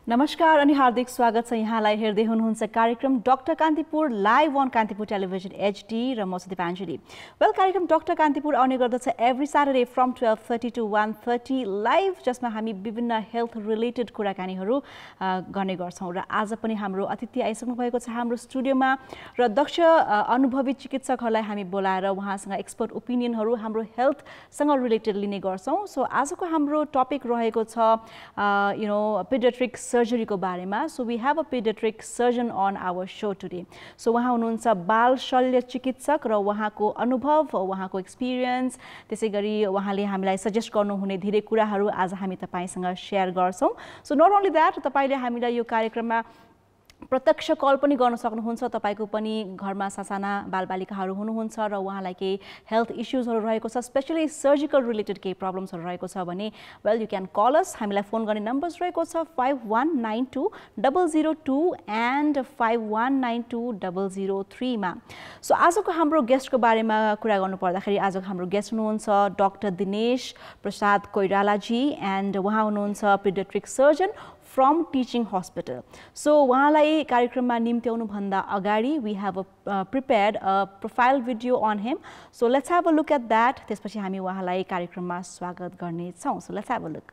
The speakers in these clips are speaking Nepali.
नमस्कार अनि हार्दिक स्वागत छ यहाँलाई हेर्दै हुनुहुन्छ कार्यक्रम doctor Kantipur live on Kantipur television HD र म दिपाञ्जली। वेल कार्यक्रम डाक्टर कान्तिपुर आउने गर्दछ every Saturday from 12:30 to 1:30 live, जसमा हामी विभिन्न हेल्थ रिलेटेड कुराकानीहरू गर्ने गर्छौं। र आज पनि हाम्रो अतिथि आइसक्नु भएको छ हाम्रो स्टुडियोमा र दक्ष अनुभवी चिकित्सकहरूलाई हामी बोलाएर उहाँसँग एक्सपर्ट ओपिनियनहरू हाम्रो हेल्थसँग रिलेटेड लिने गर्छौं। सो आजको हाम्रो टपिक रहेको छ पेडियाट्रिक सर्जरी को बारेमा। So we have a pediatric surgeon on our show today. So उहाँ हुनुहुन्छ बाल शल्य चिकित्सक र उहाँको अनुभव, उहाँको एक्सपिरियन्स, त्यसैगरी उहाँले हामीलाई सजेस्ट गर्नुहुने धेरै कुराहरू आज हामी तपाईसँग शेयर गर्छौं। सो नट ओन्ली दैट, तपाईले हामीलाई यो कार्यक्रममा प्रत्यक्ष कल पनि गर्न सक्नुहुन्छ। तपाईको पनि घरमा सासाना बालबालिकाहरू हुनुहुन्छ र उहाँलाई केही हेल्थ इश्यूजहरू रहेको छ, स्पेशली सर्जिकल रिलेटेड केही प्रब्लम्सहरू रहेको छ भने वेल यु क्यान कल अस। हामीलाई फोन गर्ने नम्बर्स रहेको छ 5192-002 एन्ड 5192-003 मा। सो आजको हाम्रो गेस्टको बारेमा कुरा गर्नु पर्दाखेरि आजको हाम्रो गेस्ट हुनुहुन्छ डाक्टर दिनेश प्रसाद कोइराला जी, एन्ड उहाँ हुनुहुन्छ pediatric surgeon from teaching hospital. So उहाँलाई कार्यक्रममा निम्त्याउनु भन्दा अगाडि we have prepared a profile video on him. So let's have a look at that. त्यसपछि हामी उहाँलाई कार्यक्रममा स्वागत गर्ने छौं. So let's have a look.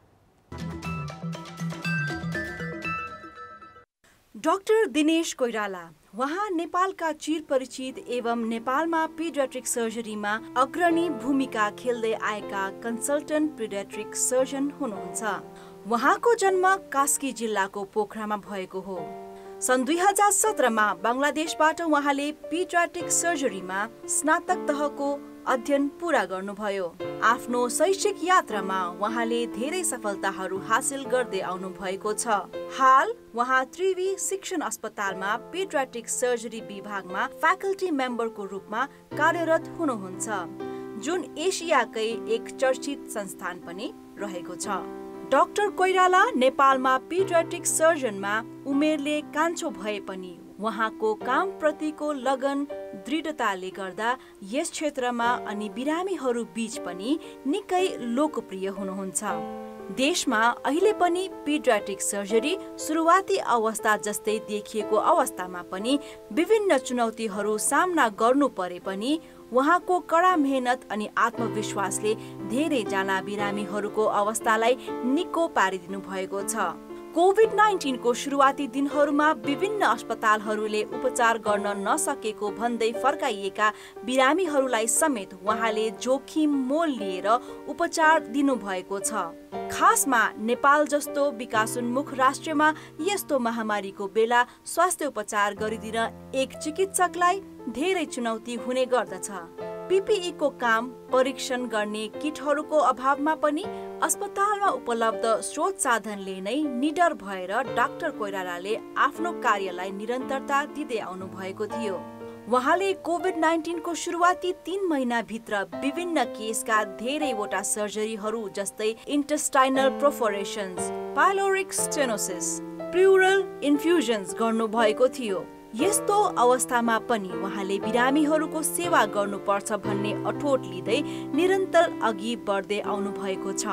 Doctor Dinesh Koirala, वहाँ नेपालका चिर परिचित एवं नेपालमा पेडियाट्रिक सर्जरीमा अग्रणी भूमिका खेल्दै आएका कन्सल्टेन्ट पेडियाट्रिक सर्जन हुनुहुन्छ। वहाँको जन्म कास्की जिल्लाको पोखरामा भएको हो। सन् 2017 मा बंगलादेशबाट उहाँले पेडियाट्रिक सर्जरीमा स्नातक तहको अध्ययन पूरा गर्नुभयो। आफ्नो शैक्षिक यात्रामा उहाँले धेरै सफलताहरू हासिल गर्दै आउनु भएको छ। हाल उहाँ त्रिवी शिक्षण अस्पतालमा पेडियाट्रिक सर्जरी विभागमा फ्याकल्टी मेम्बरको रूपमा कार्यरत हुनुहुन्छ, जुन एसियाकै एक चर्चित संस्थान पनि रहेको छ। डाक्टर कोइराला नेपालमा पेडियाट्रिक सर्जनमा उमेरले कान्छो भए पनि उहाँको काम प्रतिको लगन दृढताले गर्दा यस क्षेत्रमा अनि बिरामीहरू बीच पनि निकै लोकप्रिय हुनुहुन्छ। देशमा अहिले पनि पेडियाट्रिक सर्जरी सुरुवाती अवस्था जस्तै देखिएको अवस्थामा पनि विभिन्न चुनौतीहरू सामना गर्नु परे पनि उहाँको कड़ा मेहनत अनि आत्मविश्वासले धेरै जना बिरामीहरूको अवस्थालाई निको पारिदिनु भएको छ। कोभिड-19 को सुरुवाती दिनहरूमा विभिन्न अस्पतालहरूले उपचार गर्न नसकेको भन्दै फर्काइएका बिरामीहरूलाई समेत उहाँले जोखिम मोल लिएर उपचार दिनु भएको छ। खासमा नेपाल जस्तो विकासोन्मुख राष्ट्रमा यस्तो महामारीको बेला स्वास्थ्य उपचार गरिदिन एक चिकित्सकलाई धेरै चुनौती हुने गर्दछ। PPE को काम परीक्षण गर्ने किटहरूको अभावमा पनि अस्पतालमा उपलब्ध स्रोत साधनले नै निडर भएर डाक्टर कोइरालाले आफ्नो कार्यलाई निरन्तरता दिँदै आउनु भएको थियो। उहाँले कोभिड-19 को सुरुवाती 3 महिना भित्र विभिन्न केसका धेरैवटा सर्जरीहरू जस्तै intestinal परफोरेशन्स, pyloric stenosis, plural infusions गर्नु भएको थियो। यस्तो अवस्थामा पनि उहाँले बिरामीहरूको सेवा गर्नुपर्छ भन्ने अठोट लिँदै निरन्तर अघि बढ्दै आउनु भएको छ।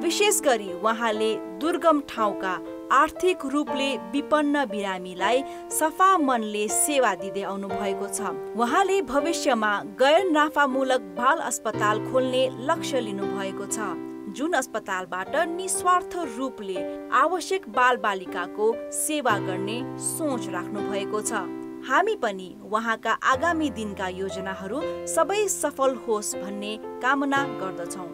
विशेष गरी उहाँले दुर्गम ठाउँका आर्थिक रूपले विपन्न बिरामीलाई सफा मनले सेवा दिँदै आउनु भएको छ। उहाँले भविष्यमा गैर नाफामूलक बाल अस्पताल खोल्ने लक्ष्य लिनु भएको छ, जुन अस्पतालबाट निस्वार्थ रूपले आवश्यक बालबालिकाको सेवा गर्ने सोच राख्नु भएको छ। हामी पनि उहाँका आगामी दिनका योजनाहरू सबै सफल होस् भन्ने कामना गर्दछौँ।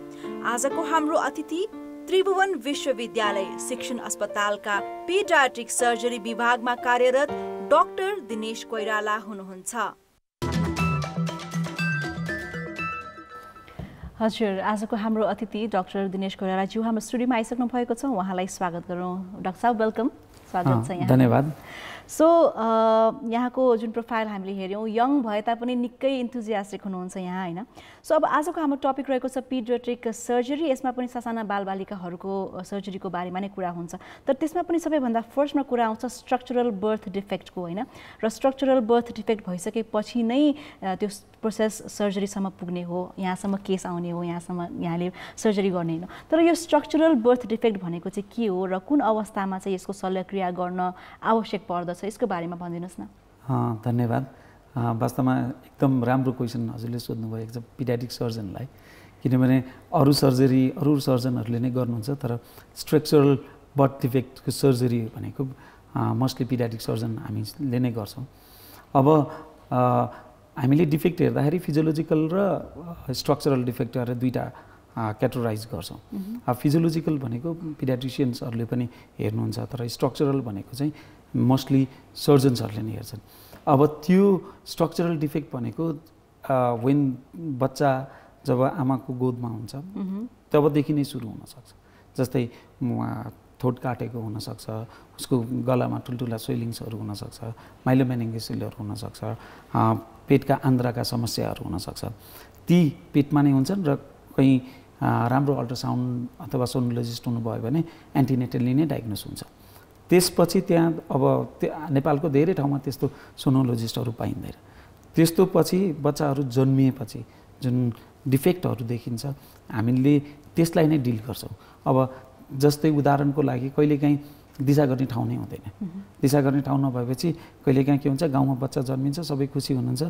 आजको हाम्रो अतिथि त्रिभुवन विश्वविद्यालय शिक्षण अस्पतालका पेडियाट्रिक सर्जरी विभागमा कार्यरत डाक्टर दिनेश कोइराला हुनुहुन्छ। हजुर, आजको हाम्रो अतिथि डाक्टर दिनेश कोइराला ज्यू हाम्रो स्टुडियोमा आइसक्नु भएको छ। उहाँलाई स्वागत गरौँ। डाक्टर साहब वेलकम, स्वागत छ यहाँ। धन्यवाद। सो यहाँको जुन प्रोफाइल हामीले हेऱ्यौँ यङ भए तापनि निकै इन्थुजियास्टिक हुनुहुन्छ यहाँ होइन। सो अब आजको हाम्रो टपिक रहेको छ पिडियाट्रिक सर्जरी। यसमा पनि सासाना बालबालिकाहरूको सर्जरीको बारेमा नै कुरा हुन्छ, तर त्यसमा पनि सबैभन्दा फर्स्टमा कुरा आउँछ स्ट्रक्चरल बर्थ डिफेक्टको होइन। र स्ट्रक्चरल बर्थ डिफेक्ट भइसकेपछि नै त्यो प्रोसेस सर्जरीसम्म पुग्ने हो, यहाँसम्म केस आउने हो, यहाँले सर्जरी गर्ने होइन। तर यो स्ट्रक्चरल बर्थ डिफेक्ट भनेको चाहिँ के हो र कुन अवस्थामा चाहिँ यसको शल्यक्रिया गर्न आवश्यक पर्दछ, यसको बारेमा भनिदिनुहोस् न। धन्यवाद। वास्तवमा एकदम राम्रो क्वेसन हजुरले सोध्नुभयो एकदम पिडियाट्रिक सर्जनलाई, किनभने अरू सर्जनहरूले नै गर्नुहुन्छ, तर स्ट्रक्चरल बर्थ डिफेक्टको सर्जरी भनेको मोस्टली पिडियाट्रिक सर्जन हामीले नै गर्छौँ। अब हामीले डिफेक्ट हेर्दाखेरि फिजियोलोजिकल र स्ट्रक्चरल डिफेक्ट गरेर दुईवटा क्याटेगोराइज गर्छौँ। फिजियोलोजिकल भनेको पिडियाट्रिसियन्सहरूले पनि हेर्नुहुन्छ, तर स्ट्रक्चरल भनेको चाहिँ मोस्टली सर्जन्सहरूले नै हेर्छन्। अब त्यो स्ट्रक्चरल डिफेक्ट भनेको वेन बच्चा जब आमाको गोदमा हुन्छ तबदेखि नै सुरु हुनसक्छ। जस्तै थोट काटेको हुनसक्छ, उसको गलामा ठुल्ठुला स्वेलिङ्सहरू हुनसक्छ, माइलोमेनिङ्गेसिलहरू हुनसक्छ, पेटका आन्द्राका समस्याहरू हुनसक्छ। ती पेटमा नै हुन्छन् र कहीँ राम्रो अल्ट्रासाउन्ड अथवा सोनोलोजिस्ट हुनुभयो भने एन्टिनेटली नै डायग्नोस हुन्छ। त्यसपछि त्यहाँ अब नेपालको धेरै ठाउँमा त्यस्तो सोनोलोजिस्टहरू पाइँदैन। त्यस्तो पछि बच्चाहरू जन्मिएपछि जुन डिफेक्टहरू देखिन्छ हामीले त्यसलाई नै डिल गर्छौँ। अब जस्तै उदाहरणको लागि कहिलेकाहीँ दिशा गर्ने ठाउँ नै हुँदैन। दिशा गर्ने ठाउँ नभएपछि कहिलेकाहीँ के हुन्छ, गाउँमा बच्चा जन्मिन्छ, सबै खुसी हुनुहुन्छ,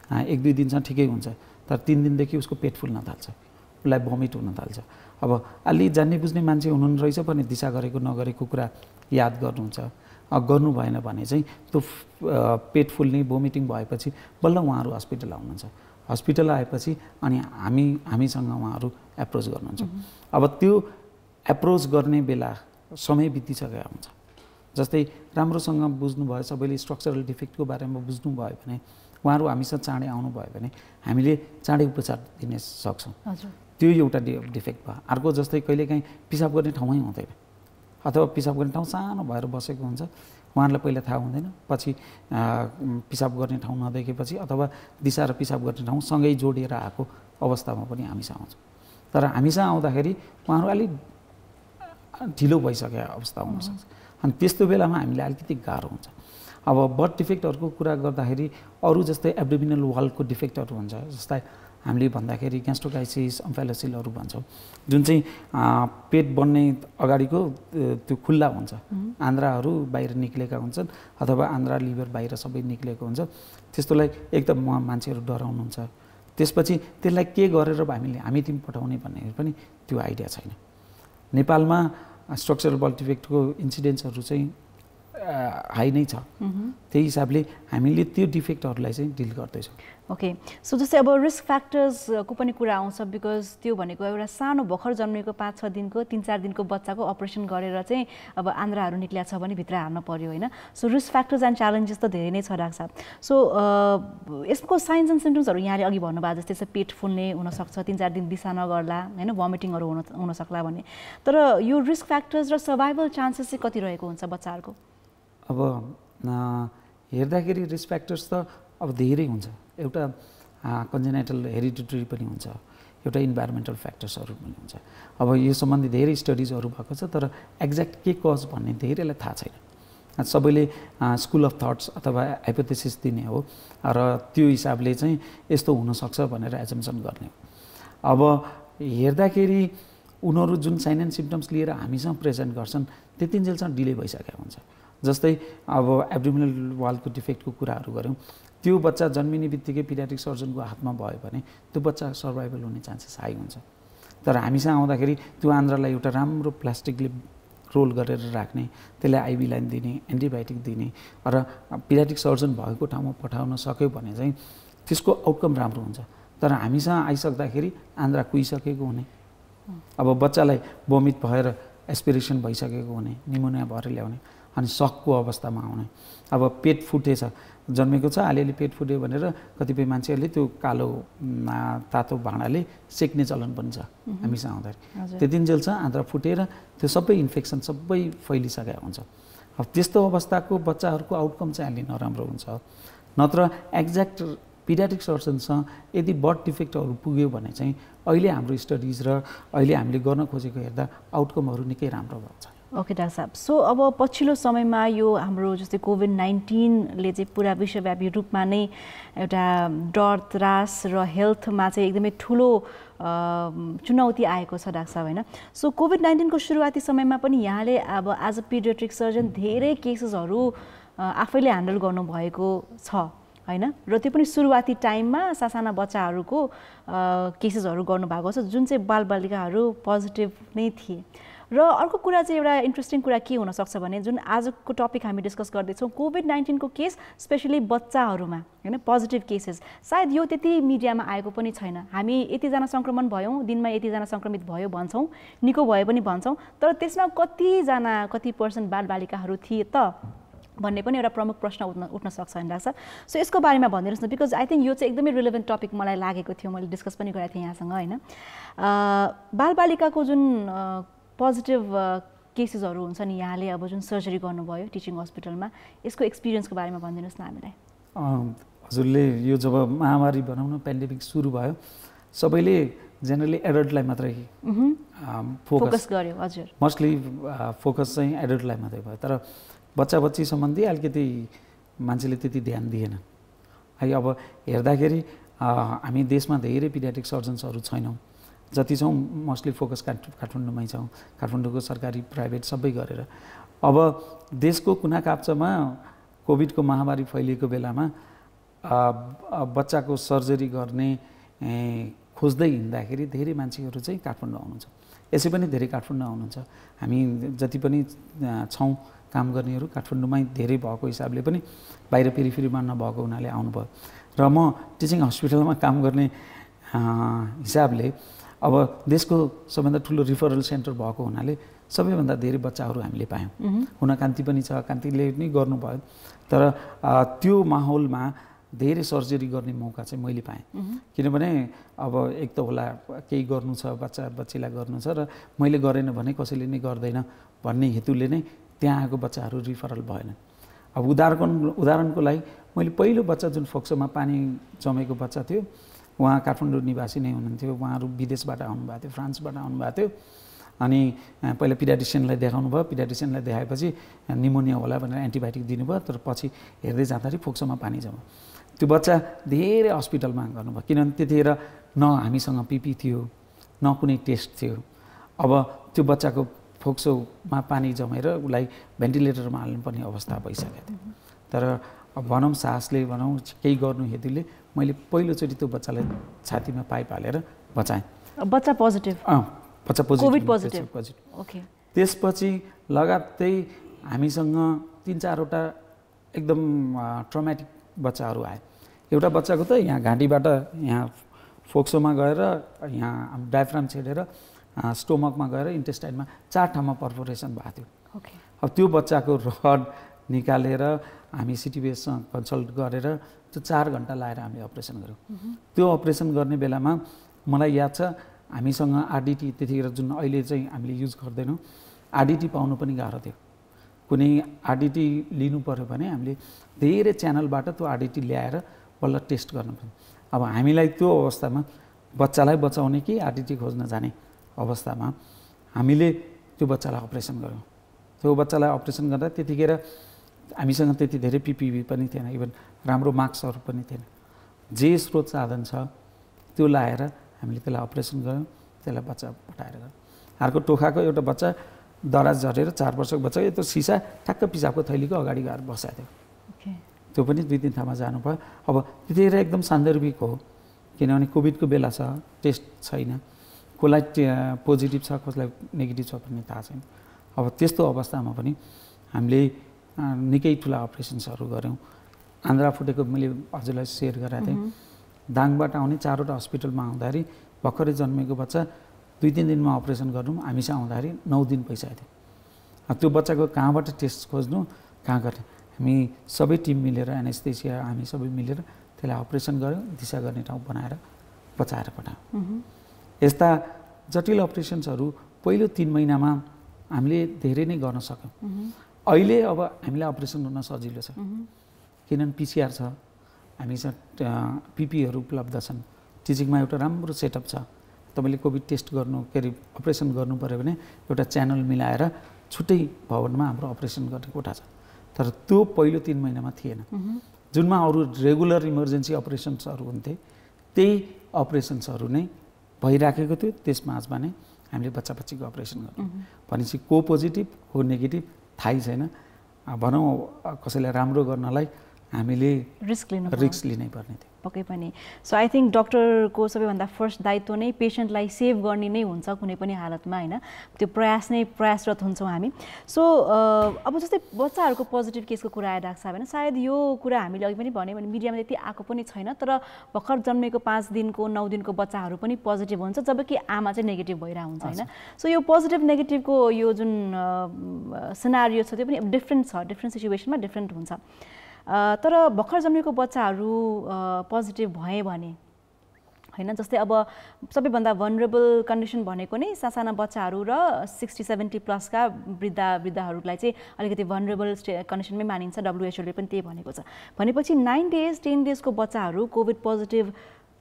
1-2 दिनसम्म ठिकै हुन्छ, तर 3 दिनदेखि उसको पेट फुल्न थाल्छ, उसलाई भमिट हुन थाल्छ। अब अलि जान्ने बुझ्ने मान्छे हुनुहुन्न रहेछ भने दिशा गरेको नगरेको कुरा याद गर्नुहुन्छ। गर्नु भएन भने चाहिँ त्यो पेट फुल्ने भोमिटिङ भएपछि बल्ल उहाँहरू हस्पिटल आउनुहुन्छ। हस्पिटल आएपछि अनि हामीसँग उहाँहरू एप्रोच गर्नुहुन्छ। अब त्यो एप्रोच गर्ने बेला समय बितिसकेको हुन्छ। जस्तै राम्रोसँग बुझ्नुभयो, सबैले स्ट्रक्चरल डिफेक्टको बारेमा बुझ्नुभयो भने उहाँहरू हामीसँग चाँडै आउनुभयो भने हामीले चाँडै उपचार दिन सक्छौँ। त्यो एउटा डिफेक्ट भयो। अर्को जस्तै कहिलेकाहीँ पिसाब गर्ने ठाउँै हुँदैन अथवा पिसाब गर्ने ठाउँ सानो भएर बसेको हुन्छ, उहाँहरूलाई पहिला थाहा हुँदैन, पछि पिसाब गर्ने ठाउँ नदेखेपछि अथवा दिशा र पिसाब गर्ने ठाउँ सँगै जोडिएर आएको अवस्थामा पनि हामीसँग आउँछौँ। तर हामीसँग आउँदाखेरि उहाँहरू अलिक ढिलो भइसकेको अवस्था हुनसक्छ। अनि त्यस्तो बेलामा हामीलाई अलिकति गाह्रो हुन्छ। अब बर्थ डिफेक्टहरूको कुरा गर्दाखेरि अरू जस्तै एब्डोमिनल वालको डिफेक्टहरू हुन्छ, जस्तै हामीले भन्दाखेरि ग्यास्ट्रोकाइसिस, अम्फाइलोसिसहरू भन्छौँ, जुन चाहिँ पेट बन्ने अगाडिको त्यो खुल्ला हुन्छ, आन्द्राहरू बाहिर निक्लेका हुन्छन् अथवा आन्द्रा लिभर बाहिर सबै निक्लेको हुन्छ। त्यस्तोलाई एकदम मान्छेहरू डराउनुहुन्छ। त्यसपछि त्यसलाई के गरेर हामी टिम पठाउने भन्ने पनि त्यो आइडिया छैन। नेपालमा स्ट्रक्चरल बर्थ डिफेक्टको इन्सिडेन्ट्सहरू चाहिँ हाई नै छ। त्यही हिसाबले हामीले त्यो डिफेक्टहरूलाई चाहिँ डिल गर्दैछौँ। ओके, सो जस्तै अब रिस्क फ्याक्टर्सको पनि कुरा आउँछ, बिकज त्यो भनेको एउटा सानो भर्खर जन्मेको 5-6 दिनको 3-4 दिनको बच्चाको अपरेसन गरेर चाहिँ अब आन्द्राहरू निक्लिया छ भने भित्र हाल्न पर्यो होइन। So risk factors and challenges त धेरै नै छ डाक्टर साहब। सो यसको साइन्स एन्ड सिम्टम्सहरू यहाँले अघि भन्नुभयो जस्तै पेट फुल्ने हुनसक्छ, 3-4 दिन दिशा नगर्ला होइन, भमिटिङहरू हुनसक्ला भन्ने। तर यो रिस्क फ्याक्टर्स र सर्भाइभल चान्सेस चाहिँ कति रहेको हुन्छ बच्चाहरूको? अब हेर्दाखेरि रिस्क फ्याक्टर्स त अब धेरै हुन्छ। एउटा कन्जेनाइटल हेरिडिटरी पनि हुन्छ, एउटा इन्भाइरोमेन्टल फ्याक्टर्सहरू पनि हुन्छ। अब यो सम्बन्धी धेरै स्टडिजहरू भएको छ, तर एक्ज्याक्ट के कज भन्ने धेरैलाई थाहा छैन। सबैले स्कुल अफ थट्स अथवा हाइपोथेसिस दिने हो र त्यो हिसाबले चाहिँ यस्तो हुनसक्छ भनेर एजम्सन गर्ने हो। अब हेर्दाखेरि उनीहरू जुन साइन एन्ड सिम्टम्स लिएर हामीसँग प्रेजेन्ट गर्छन् त्यतिन्जेलसम्म डिले भइसकेको हुन्छ। जस्तै अब एब्डोमिनल वालको डिफेक्टको कुराहरू गऱ्यौँ, त्यो बच्चा जन्मिने बित्तिकै पिडियाट्रिक सर्जनको हातमा भयो भने त्यो बच्चा सर्भाइभल हुने चान्सेस हाई हुन्छ। तर हामीसँग आउँदाखेरि त्यो आन्द्रालाई एउटा राम्रो प्लास्टिकले रोल गरेर राख्ने, त्यसलाई आइभी लाइन दिने, एन्टिबायोटिक दिने र पिडियाट्रिक सर्जन भएको ठाउँमा पठाउन सक्यो भने चाहिँ त्यसको आउटकम राम्रो हुन्छ। तर हामीसँग आइसक्दाखेरि आन्द्रा कुहिसकेको हुने, अब बच्चालाई भोमिट भएर एस्पिरेसन भइसकेको हुने, निमोनिया भएर ल्याउने, अनि सकको अवस्थामा आउने। अब पेट फुटेछ, जन्मेको छ, अलिअलि पेट फुट्यो भनेर कतिपय मान्छेहरूले त्यो कालो तातो भाँडाले सेक्ने चलन पनि छ हामीसँग आउँदाखेरि। त्यतिन्जेल छ आन्द्रा फुटेर त्यो सबै इन्फेक्सन सबै फैलिसकेको हुन्छ। अब त्यस्तो अवस्थाको बच्चाहरूको आउटकम चाहिँ अलि नराम्रो हुन्छ। नत्र एक्ज्याक्ट पिडियाट्रिक सर्जनसँग यदि बर्थ डिफेक्टहरू पुग्यो भने चाहिँ अहिले हाम्रो स्टडिज र अहिले हामीले गर्न खोजेको हेर्दा आउटकमहरू निकै राम्रो भएको छ। ओके डाक्टर साहब, सो अब पछिल्लो समयमा यो हाम्रो जस्तै कोभिड-19ले चाहिँ पुरा विश्वव्यापी रूपमा नै एउटा डर त्रास र हेल्थमा चाहिँ एकदमै ठुलो चुनौती आएको छ डाक्टर साहब होइन। सो कोभिड-19 को सुरुवाती समयमा पनि यहाँले अब एज अ पिडियाट्रिक सर्जन धेरै केसेसहरू आफैले ह्यान्डल गर्नुभएको छ होइन, र त्यो पनि सुरुवाती टाइममा सासाना बच्चाहरूको केसेसहरू गर्नुभएको छ जुन चाहिँ बालबालिकाहरू पोजिटिभ नै थिए। र अर्को कुरा चाहिँ एउटा इन्ट्रेस्टिङ कुरा के हुनसक्छ भने जुन आजको टपिक हामी डिस्कस गर्दैछौँ कोभिड-19 को केस स्पेसली बच्चाहरूमा होइन पोजिटिभ केसेस, सायद यो त्यति मिडियामा आएको पनि छैन। हामी यतिजना सङ्क्रमण भयौँ, दिनमा यतिजना सङ्क्रमित भयो भन्छौँ, निको भयो पनि भन्छौँ, तर त्यसमा कति पर्सेन्ट बालबालिकाहरू थिए त भन्ने पनि एउटा प्रमुख प्रश्न उठ्न सक्छ होइन डाक्टर साहब। सो यसको बारेमा भनिदिनुहोस् न, बिकज आई थिङ्क यो चाहिँ एकदमै रिलेभेन्ट टपिक मलाई लागेको थियो, मैले डिस्कस पनि गरेको थिएँ यहाँसँग होइन। बालबालिकाको जुन पोजिटिभ केसेसहरू हुन्छ नि, यहाँले अब जुन सर्जरी गर्नुभयो टिचिङ हस्पिटलमा, यसको एक्सपिरियन्सको बारेमा भनिदिनुहोस् न हामीलाई। हजुरले यो जब महामारी भनौँ न पेन्डेमिक सुरु भयो सबैले जेनरली एडल्टलाई मात्रै फोकस गर्यो। हजुर, मोस्टली फोकस चाहिँ एडल्टलाई मात्रै भयो, तर बच्चा बच्ची सम्बन्धी अलिकति मान्छेले त्यति ध्यान दिएन है। अब हेर्दाखेरि हामी देशमा धेरै पिडियाट्रिक सर्जन्सहरू छैनौँ, जति छौँ मोस्टली फोकस काठमाडौँमै छौँ, काठमाडौँको सरकारी प्राइभेट सबै गरेर। अब देशको कुना काप्चामा कोभिडको महामारी फैलिएको बेलामा बच्चाको सर्जरी गर्ने खोज्दै हिँड्दाखेरि धेरै मान्छेहरू चाहिँ काठमाडौँ आउनुहुन्छ, यसै पनि धेरै काठमाडौँ आउनुहुन्छ। हामी जति पनि छौँ काम गर्नेहरू काठमाडौँमै धेरै भएको हिसाबले पनि बाहिर पेरिफेरीमा नभएको हुनाले आउनुभयो। र म टिचिङ हस्पिटलमा काम गर्ने हिसाबले अब देशको सबभन्दा ठुलो रिफरल सेन्टर भएको हुनाले सबैभन्दा धेरै बच्चाहरू हामीले पायौँ। हुन कान्ति पनि छ, कान्तिले पनि गर्नुभयो, तर त्यो माहौलमा धेरै सर्जरी गर्ने मौका चाहिँ मैले पाएँ। किनभने अब एक त होला केही गर्नु छ, बच्चीलाई गर्नु छ र मैले गरेन भने कसैले नै गर्दैन भन्ने हेतुले नै त्यहाँ आएको बच्चाहरू रिफरल भएन। अब उदाहरणको लागि मैले पहिलो बच्चा जुन फोक्सोमा पानी जमेको बच्चा थियो, उहाँ काठमाडौँ निवासी नै हुनुहुन्थ्यो, उहाँहरू विदेशबाट आउनुभएको थियो, फ्रान्सबाट आउनुभएको थियो। अनि पहिला पिडियाट्रिसियनलाई देखाउनु भयो, पिडियाट्रिसियनलाई देखाएपछि निमोनिया होला भनेर एन्टिबायोटिक दिनुभयो, तर पछि हेर्दै जाँदाखेरि फोक्सोमा पानी जम्यो। त्यो बच्चा धेरै हस्पिटलमा गर्नुभयो, किनभने त्यतिखेर न हामीसँग पिपी थियो न कुनै टेस्ट थियो। अब त्यो बच्चाको फोक्सोमा पानी जमेर उसलाई भेन्टिलेटरमा हाल्नुपर्ने अवस्था भइसकेको थियो। तर अब भनौँ साहसले भनौँ केही गर्नु हेतुले मैले पहिलोचोटि त्यो बच्चालाई छातीमा पाइप हालेर बचाएँ। बच्चा पोजिटिभ? बच्चा पोजिटिभ। ओके। त्यसपछि लगातारै हामीसँग 3-4वटा एकदम ट्रमेटिक बच्चाहरू आए। एउटा बच्चाको त यहाँ घाँटीबाट यहाँ फोक्सोमा गएर यहाँ डायफ्राम छेडेर स्टोमकमा गएर इन्टेस्टाइनमा 4 ठाउँमा पर्फोरेसन भएको थियो। ओके। अब त्यो बच्चाको रड निकालेर हामी सिटिबिएससँग कन्सल्ट गरेर त्यो 4 घन्टा लाएर हामीले अपरेसन गऱ्यौँ। त्यो अपरेसन गर्ने बेलामा मलाई याद छ हामीसँग आरडिटी त्यतिखेर जुन अहिले चाहिँ हामीले युज गर्दैनौँ, आरडिटी पाउनु पनि गाह्रो थियो। कुनै आरडिटी लिनु पऱ्यो भने हामीले धेरै च्यानलबाट त्यो आरडिटी ल्याएर बल्ल टेस्ट गर्नुपर्छ। अब हामीलाई त्यो अवस्थामा बच्चालाई बचाउने कि आरडिटी खोज्न जाने अवस्थामा हामीले त्यो बच्चालाई अपरेसन गऱ्यौँ। त्यो बच्चालाई अपरेसन गर्दा त्यतिखेर हामीसँग त्यति धेरै पिपिभी पनि थिएन, इभन राम्रो मार्क्सहरू पनि थिएन। जे स्रोत साधन छ त्यो लाएर हामीले त्यसलाई अपरेसन गऱ्यौँ, त्यसलाई बच्चा पठाएर गऱ्यौँ। अर्को टोखाको एउटा बच्चा दराज झरेर 4 वर्षको बच्चा, यो त सिसा ठ्याक्क पिसाबको थैलीको अगाडि गएर बसाएको थियो। त्यो पनि 2-3 ठाउँमा जानु भयो। अब त्यतिखेर एकदम सान्दर्भिक हो, किनभने कोभिडको बेला छ, टेस्ट छैन, कसलाई पोजिटिभ छ कसलाई नेगेटिभ छ भन्ने थाहा छैन। अब त्यस्तो अवस्थामा पनि हामीले निकै ठुला अपरेसन्सहरू गऱ्यौँ। आन्द्रा फुटेको मैले हजुरलाई सेयर गरेको थिएँ, दाङबाट आउने 4वटा हस्पिटलमा आउँदाखेरि भर्खरै जन्मेको बच्चा 2-3 दिनमा अपरेसन गर्नु, हामीसँग आउँदाखेरि 9 दिन भइसकेको थियो। त्यो बच्चाको कहाँबाट टेस्ट खोज्नु, कहाँ गर्ने, हामी सबै टिम मिलेर एनेस्थेसिया हामी सबै मिलेर त्यसलाई अपरेसन गऱ्यौँ, दिशा गर्ने ठाउँ बनाएर बचाएर पठायौँ। यस्ता जटिल अपरेसन्सहरू पहिलो 3 महिनामा हामीले धेरै नै गर्न सक्यौँ। अहिले अब हामीलाई अपरेसन गर्न सजिलो छ किनभने पिसिआर छ, हामीसँग पिपीहरू उपलब्ध छन्, टिचिङमा एउटा राम्रो सेटअप छ। तपाईँले कोभिड टेस्ट गर्नु के अरे अपरेसन गर्नु पऱ्यो भने एउटा च्यानल मिलाएर छुट्टै भवनमा हाम्रो अपरेसन गर्ने कोठा छ। तर त्यो पहिलो 3 महिनामा थिएन। जुनमा अरू रेगुलर इमर्जेन्सी अपरेसन्सहरू हुन्थे त्यही अपरेसन्सहरू नै भइराखेको थियो। त्यसमाझमा नै हामीले बच्चाको अपरेसन गर्नु भनेपछि को पोजिटिभ को नेगेटिभ थाहै छैन। भनौँ कसैलाई राम्रो गर्नलाई हामीले रिस्क लिनै पर्ने थियो पक्कै पनि। सो आई थिङ्क डक्टरको सबैभन्दा फर्स्ट दायित्व नै पेसेन्टलाई सेभ गर्ने नै हुन्छ कुनै पनि हालतमा होइन, त्यो प्रयासरत हुन्छौँ हामी। सो अब जस्तै बच्चाहरूको पोजिटिभ केसको कुरा आइरहेको छ होइन, सायद यो कुरा हामीले अघि पनि भन्यो भने मिडियामा त्यति आएको पनि छैन, तर भर्खर जन्मेको 5 दिनको 9 दिनको बच्चाहरू पनि पोजिटिभ हुन्छ जबकि आमा चाहिँ नेगेटिभ भइरहेको हुन्छ होइन। सो यो पोजिटिभ नेगेटिभको यो जुन सिनारियो छ त्यो पनि डिफ्रेन्ट छ, डिफ्रेन्ट सिचुएसनमा डिफ्रेन्ट हुन्छ। तर भर्खर जन्मेको बच्चाहरू पोजिटिभ भए भने होइन, जस्तै अब सबैभन्दा भनरेबल कन्डिसन भनेको नै साना बच्चाहरू र 60-70 प्लसका वृद्धहरूलाई चाहिँ अलिकति भनरेबल कन्डिसनमै मानिन्छ। WHO ले पनि त्यही भनेको छ। भनेपछि 9 डेज 10 डेजको बच्चाहरू कोभिड पोजिटिभ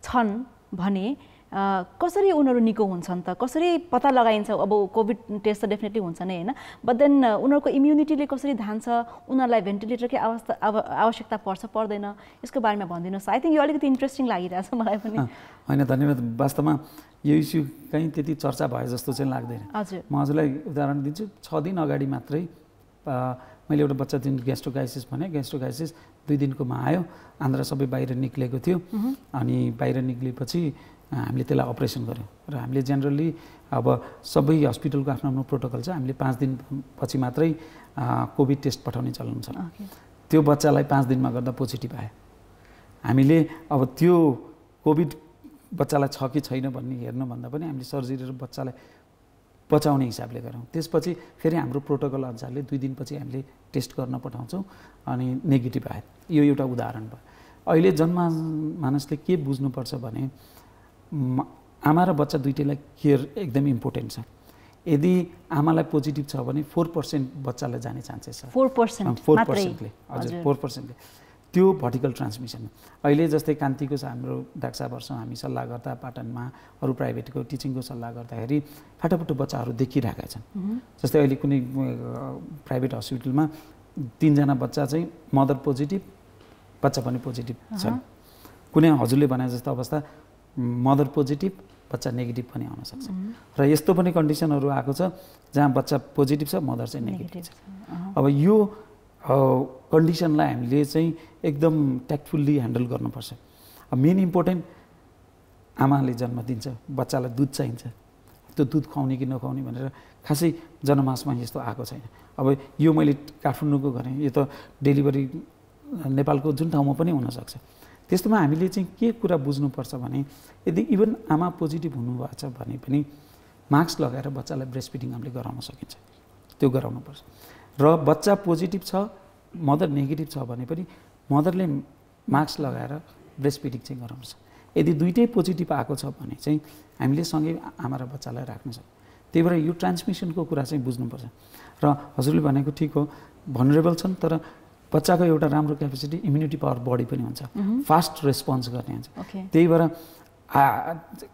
छन् भने कसरी उनीहरू निको हुन्छन् त, कसरी पत्ता लगाइन्छ? अब कोभिड टेस्ट त डेफिनेटली हुन्छ नै होइन, बट देन उनीहरूको इम्युनिटीले कसरी धान्छ, उनीहरूलाई भेन्टिलेटरकै आवश्यकता पर्छ पर्दैन, यसको बारेमा भनिदिनुहोस्। आई थिङ्क यो अलिकति इन्ट्रेस्टिङ लागिरहेछ मलाई पनि। होइन धन्यवाद। वास्तवमा यो इस्यु कहीँ त्यति चर्चा भए जस्तो चाहिँ लाग्दैन। हजुर, म हजुरलाई उदाहरण दिन्छु। 6 दिन अगाडि मात्रै मैले एउटा बच्चा दिन ग्यास्ट्रोकाइसिस भने, ग्यास्ट्रोकाइसिस 2 दिनकोमा आयो, आन्द्रा सबै बाहिर निक्लेको थियो। अनि बाहिर निक्लेपछि हामीले त्यसलाई अपरेसन गऱ्यौँ र हामीले जेनरली अब सबै हस्पिटलको आफ्नो आफ्नो प्रोटोकल छ। हामीले 5 दिनपछि मात्रै कोभिड टेस्ट पठाउने चलन छ। त्यो बच्चालाई 5 दिनमा गर्दा पोजिटिभ आयो। हामीले अब त्यो कोभिड बच्चालाई छ कि छैन भन्ने हेर्नुभन्दा पनि हामीले सर्जरी र बच्चालाई बचाउने हिसाबले गऱ्यौँ। त्यसपछि फेरि हाम्रो प्रोटोकल अनुसारले 2 दिनपछि हामीले टेस्ट गर्न पठाउँछौँ अनि नेगेटिभ आयो। यो एउटा उदाहरण भयो। अहिले जनमानसले के बुझ्नुपर्छ भने आमा र बच्चा दुइटैलाई केयर एकदम इम्पोर्टेन्ट छ। यदि आमालाई पोजिटिभ छ भने 4% बच्चालाई जाने चान्सेस छ। 4%ले हजुर 4%ले त्यो भर्टिकल ट्रान्समिसन। अहिले जस्तै कान्तिको हाम्रो डाक्टर साहबहरूसँग हामी सल्लाह गर्दा पाटनमा अरू प्राइभेटको टिचिङको सल्लाह गर्दाखेरि फाटाफुटो बच्चाहरू देखिरहेका छन्। जस्तै अहिले कुनै प्राइभेट हस्पिटलमा 3 जना बच्चा चाहिँ मदर पोजिटिभ बच्चा पनि पोजिटिभ छन्। कुनै हजुरले भने जस्तो अवस्था मदर पोजिटिभ बच्चा नेगेटिभ पनि आउन सक्छ। र यस्तो पनि कन्डिसनहरू आएको छ जहाँ बच्चा पोजिटिभ छ मदर चाहिँ नेगेटिभ छ। अब यो कन्डिसनलाई हामीले चाहिँ एकदम ट्याक्टफुल्ली ह्यान्डल गर्नुपर्छ। अब मेन इम्पोर्टेन्ट आमाले जन्म दिन्छ, बच्चालाई दुध चाहिन्छ, त्यो दुध खुवाउने कि नखुवाउने भनेर खासै जनमासमा यस्तो आएको छैन। अब यो मैले काठमाडौँको गरेँ, यो त डेलिभरी नेपालको जुन ठाउँमा पनि हुनसक्छ। त्यस्तोमा हामीले चाहिँ के कुरा बुझ्नुपर्छ भने यदि इभन आमा पोजिटिभ हुनुभएको छ भने पनि मास्क लगाएर बच्चालाई ब्रेस्ट फिडिङ हामीले गराउन सकिन्छ, त्यो गराउनुपर्छ। र बच्चा पोजिटिभ छ मदर नेगेटिभ छ भने पनि मदरले मास्क लगाएर ब्रेस्ट फिडिङ चाहिँ गराउनुपर्छ। यदि दुइटै पोजिटिभ आएको छ भने चाहिँ हामीले सँगै आमा र बच्चालाई राख्न सक्छौँ। त्यही भएर यो ट्रान्समिसनको कुरा चाहिँ बुझ्नुपर्छ। र हजुरले भनेको ठिक हो, भनरेबल छन्, तर बच्चाको एउटा राम्रो क्यापेसिटी इम्युनिटी पावर बढी पनि हुन्छ, फास्ट रेस्पोन्स गर्ने हुन्छ। त्यही भएर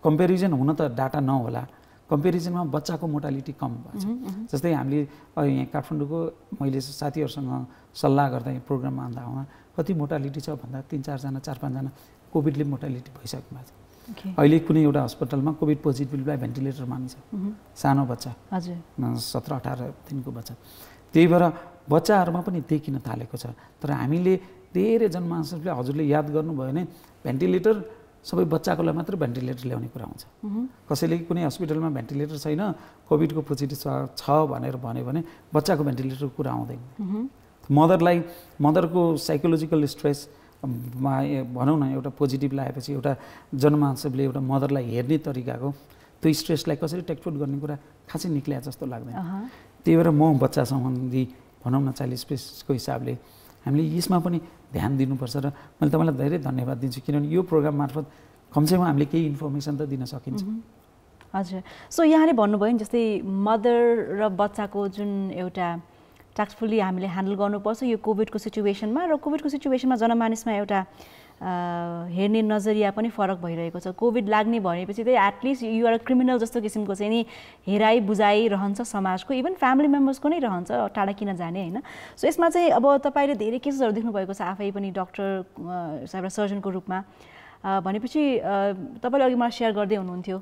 कम्पेरिजन हुन त डाटा नहोला, कम्पेरिजनमा बच्चाको मोर्टालिटी कम भन्छ। जस्तै हामीले यहाँ काठमाडौँको मैले साथीहरूसँग सल्लाह गर्दा प्रोग्राममा आउँदा कति मोर्टालिटी छ भन्दा 3-4 जना 4-5 जना कोभिडले मोर्टालिटी भइसक्नु भएको छ। अहिले कुनै एउटा हस्पिटलमा कोभिड पोजिटिभलाई भेन्टिलेटर मानिन्छ, सानो बच्चा हजुर 17-18 दिनको बच्चा। त्यही भएर बच्चाहरूमा पनि देखिन थालेको छ। तर हामीले धेरै जनमानसले हजुरले याद गर्नुभयो भने भेन्टिलेटर सबै बच्चाको लागि मात्र भेन्टिलेटर ल्याउने कुरा हुन्छ। कसैले कुनै हस्पिटलमा भेन्टिलेटर छैन कोभिडको पोजिटिभ छ भनेर भन्यो भने बच्चाको भेन्टिलेटरको कुरा आउँदैन। मदरको साइकोलोजिकल स्ट्रेस भनौँ न, एउटा पोजिटिभ लागेपछि एउटा जनमानसले एउटा मदरलाई हेर्ने तरिकाको त्यो स्ट्रेसलाई कसरी टेकफुट गर्ने कुरा खासै निक्लिया जस्तो लाग्दैन। त्यही भएर म बच्चा सम्बन्धी भनौँ न चाइल्ड स्पेसको हिसाबले हामीले यसमा पनि ध्यान दिनुपर्छ। र मैले तपाईँलाई धेरै धन्यवाद दिन्छु किनभने यो प्रोग्राम मार्फत कमसेकम हामीले केही इन्फर्मेसन त दिन सकिन्छ। हजुर, सो यहाँले भन्नुभयो नि जस्तै मदर र बच्चाको जुन एउटा ट्याक्टफुल्ली हामीले ह्यान्डल गर्नुपर्छ यो कोभिडको सिचुएसनमा। र कोभिडको सिचुएसनमा जनमानसमा एउटा हेर्ने नजरिया पनि फरक भइरहेको छ। कोभिड लाग्ने भनेपछि चाहिँ एटलिस्ट यु आर क्रिमिनल जस्तो किसिमको चाहिँ नि हेराइ बुझाइ रहन्छ समाजको, इभन फ्यामिली मेम्बर्सको नै रहन्छ, टाढा किन जाने होइन। सो यसमा चाहिँ अब तपाईँले धेरै केसेसहरू देख्नुभएको छ आफै पनि डक्टर एउटा सर्जनको रूपमा भनेपछि तपाईँले अघि मलाई सेयर गर्दै हुनुहुन्थ्यो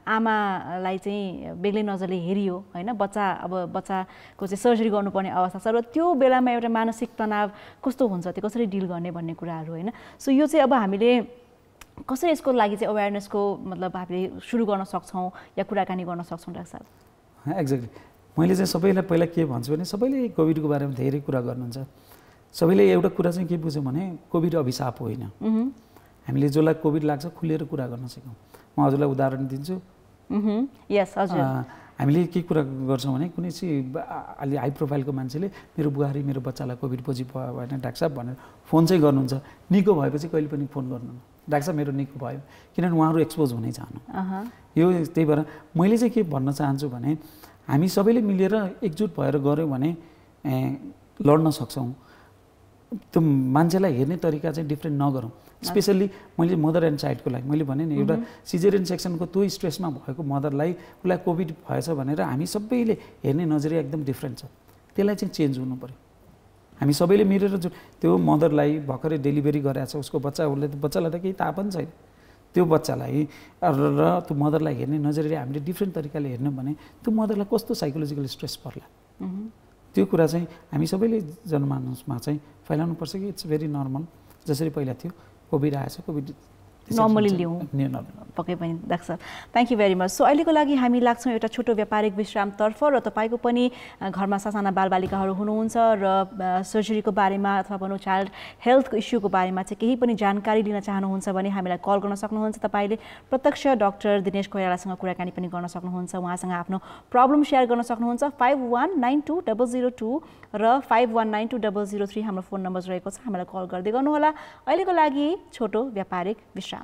आमालाई चाहिँ बेग्लै नजरले हेरियो होइन, बच्चाको चाहिँ सर्जरी गर्नुपर्ने अवस्था छ र त्यो बेलामा एउटा मानसिक तनाव कस्तो हुन्छ, त्यो कसरी डिल गर्ने भन्ने कुराहरू होइन। सो यो चाहिँ अब हामीले कसरी यसको लागि चाहिँ अवेरनेसको मतलब हामीले सुरु गर्न सक्छौँ या कुराकानी गर्न सक्छौँ डाक्टर साहब? एक्ज्याक्टली, मैले चाहिँ सबैलाई पहिला के भन्छु भने सबैले कोभिडको बारेमा धेरै कुरा गर्नुहुन्छ। सबैले एउटा कुरा चाहिँ के बुझ्यौँ भने कोभिड अभिशाप होइन। हामीले जसलाई कोभिड लाग्छ खुलेर कुरा गर्न सिकौँ। म हजुरलाई उदाहरण दिन्छु। यस हजुर। हामीले के कुरा गर्छौँ भने कुनै चाहिँ अलि हाई प्रोफाइलको मान्छेले मेरो बुहारी मेरो बच्चालाई कोभिड पोजिटिभ भयो भने डाक्टर साहब भनेर फोन चाहिँ गर्नुहुन्छ, निको भएपछि कहिले पनि फोन गर्नु डाक्टर साहब मेरो निको भयो, किनभने उहाँहरू एक्सपोज हुनै चाहनु। यो त्यही भएर मैले चाहिँ के भन्न चाहन्छु भने हामी सबैले मिलेर एकजुट भएर गऱ्यौँ भने लड्न सक्छौँ। त्यो मान्छेलाई हेर्ने तरिका चाहिँ डिफ्रेन्ट नगरौँ। स्पेसल्ली मैले मदर एन्ड चाइल्डको लागि मैले भने नि एउटा सिजेरियन सेक्सनको त्यो स्ट्रेसमा भएको मदरलाई उसलाई कोभिड भएछ भनेर हामी सबैले हेर्ने नजरिया एकदम डिफ्रेन्ट छ, त्यसलाई चाहिँ चेन्ज हुनु पऱ्यो। हामी सबैले मिलेर त्यो मदरलाई भर्खरै डेलिभरी गरेको छ उसको बच्चालाई त केही थाहा पनि छैन, त्यो बच्चालाई र त्यो मदरलाई हेर्ने नजरिया हामीले डिफ्रेन्ट तरिकाले हेर्ने भने त्यो मदरलाई कस्तो साइकोलोजिकल स्ट्रेस पर्ला, त्यो कुरा चाहिँ हामी सबैले जनमानसमा चाहिँ फैलाउनुपर्छ कि इट्स भेरी नर्मल। जसरी पहिला थियो कोभिड आएछ, कोभिड नर्मली लिउँ पक्कै पनि डाक्टर साहब। Thank you very much. So अहिलेको लागि हामी लाग्छौँ एउटा छोटो व्यापारिक विश्रामतर्फ र तपाईँको पनि घरमा सासाना बालबालिकाहरू हुनुहुन्छ र सर्जरीको बारेमा अथवा भनौँ चाइल्ड हेल्थको इस्युको बारेमा चाहिँ केही पनि जानकारी लिन चाहनुहुन्छ भने हामीलाई कल गर्न सक्नुहुन्छ। तपाईँले प्रत्यक्ष डाक्टर दिनेश कोइरालासँग कुराकानी पनि गर्न सक्नुहुन्छ, उहाँसँग आफ्नो प्रब्लम सेयर गर्न सक्नुहुन्छ। 51920002 र 51920003 हाम्रो फोन नम्बर रहेको छ, हामीलाई कल गर्दै गर्नुहोला। अहिलेको लागि छोटो व्यापारिक विश्राम।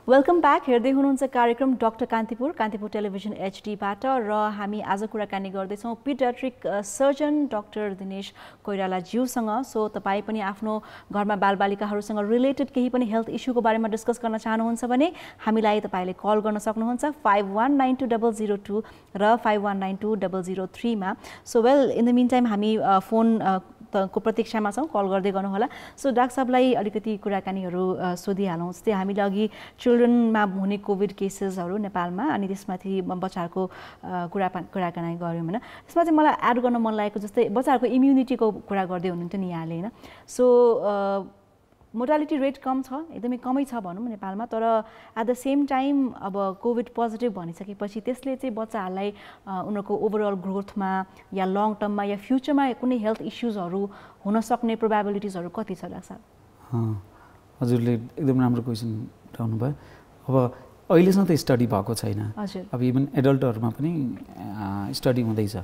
Welcome back. हेर्दै हुनुहुन्छ कार्यक्रम डाक्टर कान्तिपुर टेलिभिजन एचडीबाट र हामी आज कुराकानी गर्दैछौँ pediatric surgeon doctor Dinesh Koirala ज्यूसँग। सो तपाईँ पनि आफ्नो घरमा बालबालिकाहरूसँग रिलेटेड केही पनि हेल्थ इस्युको बारेमा डिस्कस गर्न चाहनुहुन्छ भने हामीलाई तपाईँले कल गर्न सक्नुहुन्छ 51920002 र 51920003 मा। So well in the meantime हामी फोन को प्रतीक्षामा छौँ, कल गर्दै गर्नुहोला। सो डाक्टर साहबलाई अलिकति कुराकानीहरू सोधिहालौँ। जस्तै हामीले अघि चिल्ड्रनमा हुने कोभिड केसेसहरू नेपालमा अनि त्यसमाथि बच्चाहरूको कुराकानी गऱ्यौँ होइन। त्यसमा चाहिँ मलाई एड गर्न मन लागेको जस्तै बच्चाहरूको इम्युनिटीको कुरा गर्दै हुनुहुन्थ्यो नि यहाँले होइन। सो मोर्टालिटी रेट कम छ, एकदमै कमै छ भनौँ नेपालमा, तर एट द सेम टाइम अब कोभिड पोजिटिभ भनिसकेपछि त्यसले चाहिँ बच्चाहरूलाई उनीहरूको ओभरअल ग्रोथमा या लङ टर्ममा या फ्युचरमा कुनै हेल्थ इस्युजहरू हुन सक्ने प्रोबेबिलिटिजहरू कति छ डाक्टर साहब? हजुरले एकदम राम्रो क्वेसन उठाउनु भयो। अब अहिलेसम्म त स्टडी भएको छैन, अब इभन एडल्टहरूमा पनि स्टडी हुँदैछ।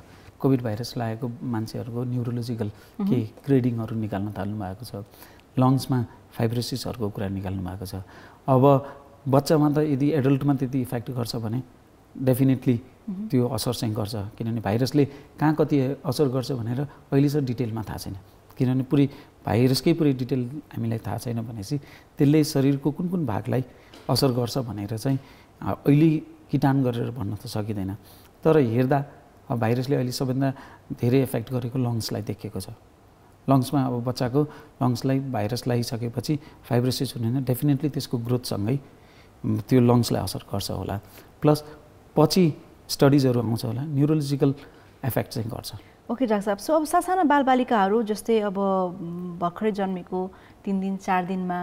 कोभिड भाइरस लागेको मान्छेहरूको न्युरोलोजिकल के ग्रेडिङहरू निकाल्न थाल्नु भएको छ, लङ्समा फाइब्रोसिसहरूको कुरा निकाल्नु भएको छ। अब बच्चामा त यदि एडल्टमा त्यति इफेक्ट गर्छ भने डेफिनेटली त्यो असर चाहिँ गर्छ, किनभने भाइरसले कहाँ कति असर गर्छ भनेर अहिलेसम्म डिटेलमा थाहा छैन, किनभने भाइरसकै पुरै डिटेल हामीलाई थाहा छैन भनेपछि त्यसले शरीरको कुन कुन भागलाई असर गर्छ भनेर चाहिँ अहिले किटान गरेर भन्न त सकिँदैन। तर हेर्दा भाइरसले अहिले सबैभन्दा धेरै इफेक्ट गरेको लङ्सलाई देखेको छ। लङ्समा अब बच्चाको लङ्सलाई भाइरस लगाइसकेपछि फाइब्रोसिस हुने डेफिनेटली त्यसको ग्रोथसँगै त्यो लङ्सलाई असर गर्छ होला, प्लस पछि स्टडिजहरू आउँछ होला न्युरोलोजिकल इफेक्ट चाहिँ गर्छ। ओके डाक्टर साहब। सो अब सासाना बालबालिकाहरू जस्तै अब भर्खरै जन्मेको 3 दिन 4 दिनमा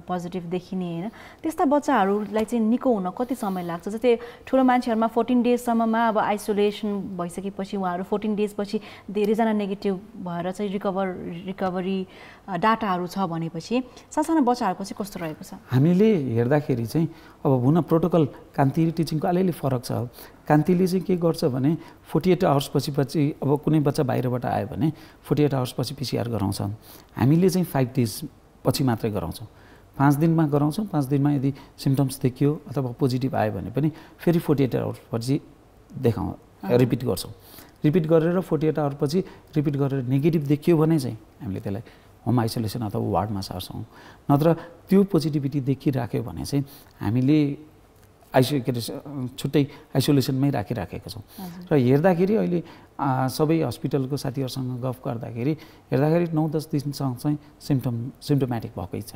पोजिटिभ देखिने हैन त्यस्ता बच्चाहरूलाई चाहिँ निको हुन कति समय लाग्छ जस्तै ठुलो मान्छेहरुमा 14 डेजसम्ममा अब आइसोलेसन भइसकेपछि उहाँहरु 14 डेज पछि धेरैजना नेगेटिभ भएर चाहिँ रिकभरी डाटाहरु छ भनेपछि सासाना बच्चाहरुको चाहिँ कस्तो रहेको छ हामीले हेर्दाखेरि चाहिँ अब हुन प्रोटोकल कान्ति टिचिङको अलिअलि फरक छ कान्तिले चाहिँ के गर्छ भने 48 आवर्स पछि अब कुनै बच्चा बाहिरबाट आयो भने 48 आवर्स पछि पीसीआर गराउँछ हामीले चाहिँ 5 डेज पछि मात्रै गराउँछौं 5 दिनमा गराउँछौं 5 दिनमा यदि सिम्पटम्स देखियो अथवा पोजिटिभ आयो भने पनि फेरि 48 आवर्स पछि रिपिट गर्छौं रिपिट गरेर 48 आवर्स पछि रिपिट गरेर नेगेटिभ देखियो भने चाहिँ हामीले त्यसलाई होम आइसोलेसन अथवा वार्डमा सार्छौं नत्र त्यो पोजिटिभिटी देखिराख्यो भने चाहिँ हामीले छुट्टै आइसोलेसनमै राखिराखेका छौं र हेर्दाखेरि अहिले सबै हस्पिटलको साथीहरुसँग गफ गर्दाखेरि हेर्दाखेरि 9-10 दिनसम्म चाहिँ सिम्पटोमेटिक भएकै छ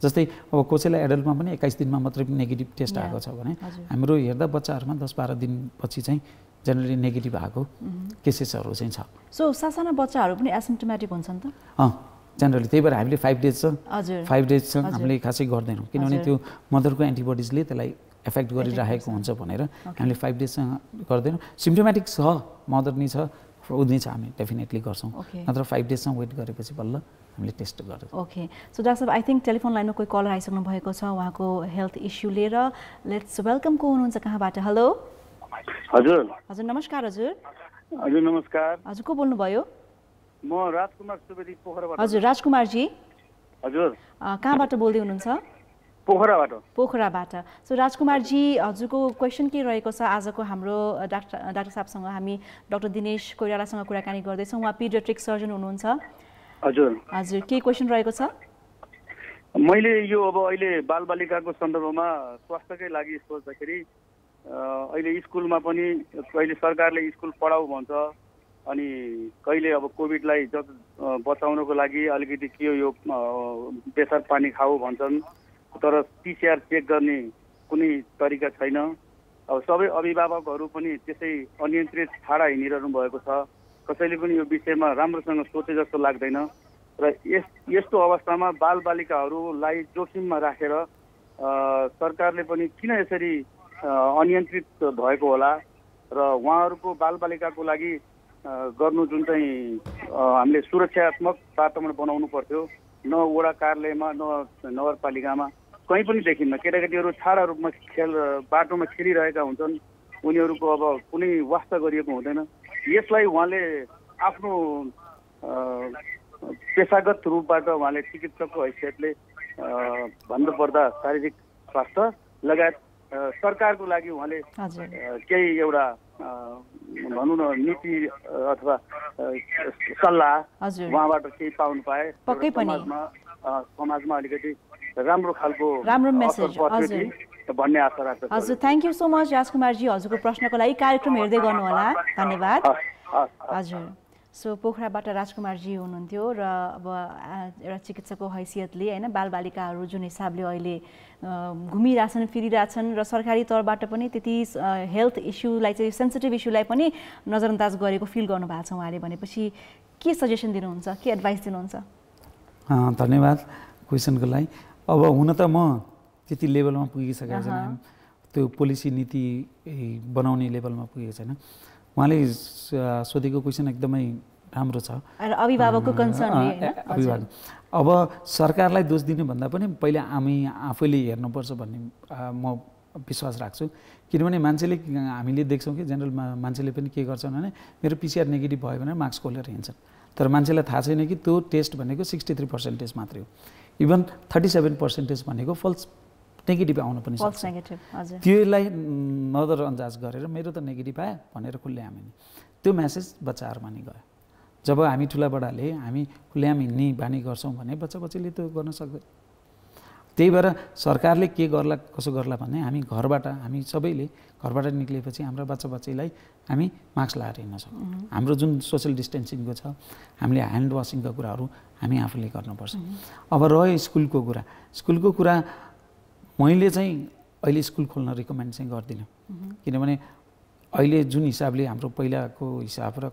जस्तै अब कसैलाई एडल्टमा पनि 21 दिनमा मात्रै नेगेटिभ टेस्ट आएको छ भने हाम्रो हेर्दा बच्चाहरुमा 10-12 दिनपछि चाहिँ जनरली नेगेटिभ आएको केसेसहरु चाहिँ छ सो सासाना बच्चाहरु पनि एसिम्प्टोमेटिक हुन्छन् त जनरली त्यही भएर हामीले 5 डेज छ 5 डेज छ हामीले खासै गर्दैनौं किनभने त्यो मदरको एन्टिबडीजले त्यसलाई इफेक्ट गरिरहेको हुन्छ भनेर हामीले 5 डेजसँग गर्दैनौं सिम्पटोमेटिक छ मदर नि छ उनी छ हामी डेफिनेटली गर्छौं नत्र 5 डेजसम्म वेट गरेपछि बल्ल हामीले टेस्ट गर्छौं ओके सो डाक्टर साहब आई थिंक टेलिफोन लाइनमा कोही कलर आइसक्नु भएको छ उहाँको हेल्थ इश्यू लिएर लेट्स वेलकम को हुनुहुन्छ कहाँबाट हेलो हजुर हजुर नमस्कार हजुर हजुर नमस्कार हजुर को बोल्नु भयो म राजकुमार सुवेदी पोखराबाट हजुर राजकुमार जी हजुर कहाँबाट बोल्दै हुनुहुन्छ पोखराबाट सो राजकुमार जी हजुरको क्वेशन के रहेको छ आजको हाम्रो डाक्टर साहबसँग हामी डाक्टर दिनेश कोइरालासँग कुराकानी गर्दैछौँ उहाँ पिडियाट्रिक सर्जन हुनुहुन्छ हजुर हजुर के क्वेशन रहेको छ मैले यो अब अहिले बालबालिकाको सन्दर्भमा स्वास्थ्यकै लागि सोच्दाखेरि अहिले स्कुलमा पनि कहिले सरकारले स्कुल पढाऊ भन्छ अनि कहिले अब कोभिडलाई बचाउनको लागि अलिकति के यो बेसार पानी खाऊ भन्छन् तर पीसीआर चेक गर्ने कुनै तरिका छैन अब सबै अभिभावकहरू पनि त्यसै अनियन्त्रित छाडा हिँडिरहनु भएको छ कसैले पनि यो विषयमा राम्रोसँग सोचे जस्तो लाग्दैन र यस्तो अवस्थामा बालबालिकाहरूलाई जोखिममा राखेर सरकारले पनि किन यसरी अनियन्त्रित भएको होला र उहाँहरूको बालबालिकाको लागि गर्नु जुन चाहिँ हामीले सुरक्षात्मक वातावरण बनाउनु पर्थ्यो न वडा कार्यालयमा न नगरपालिकामा कहीँ पनि देखिन्न केटाकेटीहरू छाडा रूपमा बाटोमा खेलिरहेका हुन्छन् उनीहरूको अब कुनै वास्ता गरिएको हुँदैन यसलाई उहाँले आफ्नो पेशागत रूपबाट उहाँले चिकित्सकको हैसियतले भन्नुपर्दा शारीरिक स्वास्थ्य लगायत सरकारको लागि उहाँले केही एउटा भनौँ न नीति अथवा सल्लाह उहाँबाट केही पाउनु पाए समाजमा अलिकति राम्रो खालको मेसेज भन्ने आशा राख्छु हजुर thank you so much Rajkumar ji हजुरको प्रश्नको लागि कार्यक्रम हेर्दै गर्नु होला धन्यवाद हजुर सो पोखराबाट राजकुमार जी हुनुहुन्थ्यो र अब एउटा चिकित्सकको हैसियतले हैन बालबालिकाहरू जुन हिसाबले अहिले घुमिरहेछन् फिरिरहेछन् र सरकारी तौरबाट पनि त्यति हेल्थ इस्युलाई चाहिँ सेन्सिटिभ इस्युलाई पनि नजरअन्दाज गरेको फिल गर्नु भएको छ उहाँले भनेपछि के सजेसन दिनुहुन्छ के एडभाइस दिनुहुन्छ धन्यवाद क्वेसनको लागि अब हुन त म त्यति लेभलमा पुगिसकेको छैन त्यो पोलिसी नीति बनाउने लेभलमा पुगेको छैन उहाँले सोधेको क्वेसन एकदमै राम्रो छ अभिभावकको कन्सर्न अभिभावक अब सरकारलाई दोष दिने भन्दा पनि पहिला हामी आफैले हेर्नुपर्छ भन्ने म विश्वास राख्छु किनभने मान्छेले हामीले देख्छौँ कि जेनरल मान्छेले पनि के गर्छन् भने मेरो पीसीआर नेगेटिभ भयो भने मार्क्स खोलेर हिँड्छन् तर मान्छेलाई थाहा छैन कि त्यो टेस्ट भनेको 63% मात्रै हो इभन 37% भनेको फल्स नेगेटिभ आउन पनि सक्छ त्यसलाई नजरअन्दाज गरेर मेरो त नेगेटिभ आयो भनेर खुल्ल्याम हिँड्ने त्यो मेसेज बच्चाहरूमा नि गयो जब हामी ठुलाबडाले हामी खुल्ल्याम हिँड्ने बानी गर्छौँ भने बच्चाले त्यो गर्न सक्दैन त्यही भएर सरकारले के गर्ला कसो गर्ला भन्ने हामी घरबाट हामी सबैले घरबाट निक्लेपछि हाम्रो बच्चालाई हामी मास्क लगाएर हिँड्न सक्छौँ हाम्रो जुन सोशल डिस्टेन्सिङको छ हामीले ह्यान्ड वासिङका कुराहरू हामी आफूले गर्नुपर्छ अब रह्यो स्कुलको कुरा मैले चाहिँ अहिले स्कुल खोल्न रिकमेन्ड चाहिँ गर्दिनँ किनभने अहिले जुन हिसाबले हाम्रो पहिलाको हिसाब र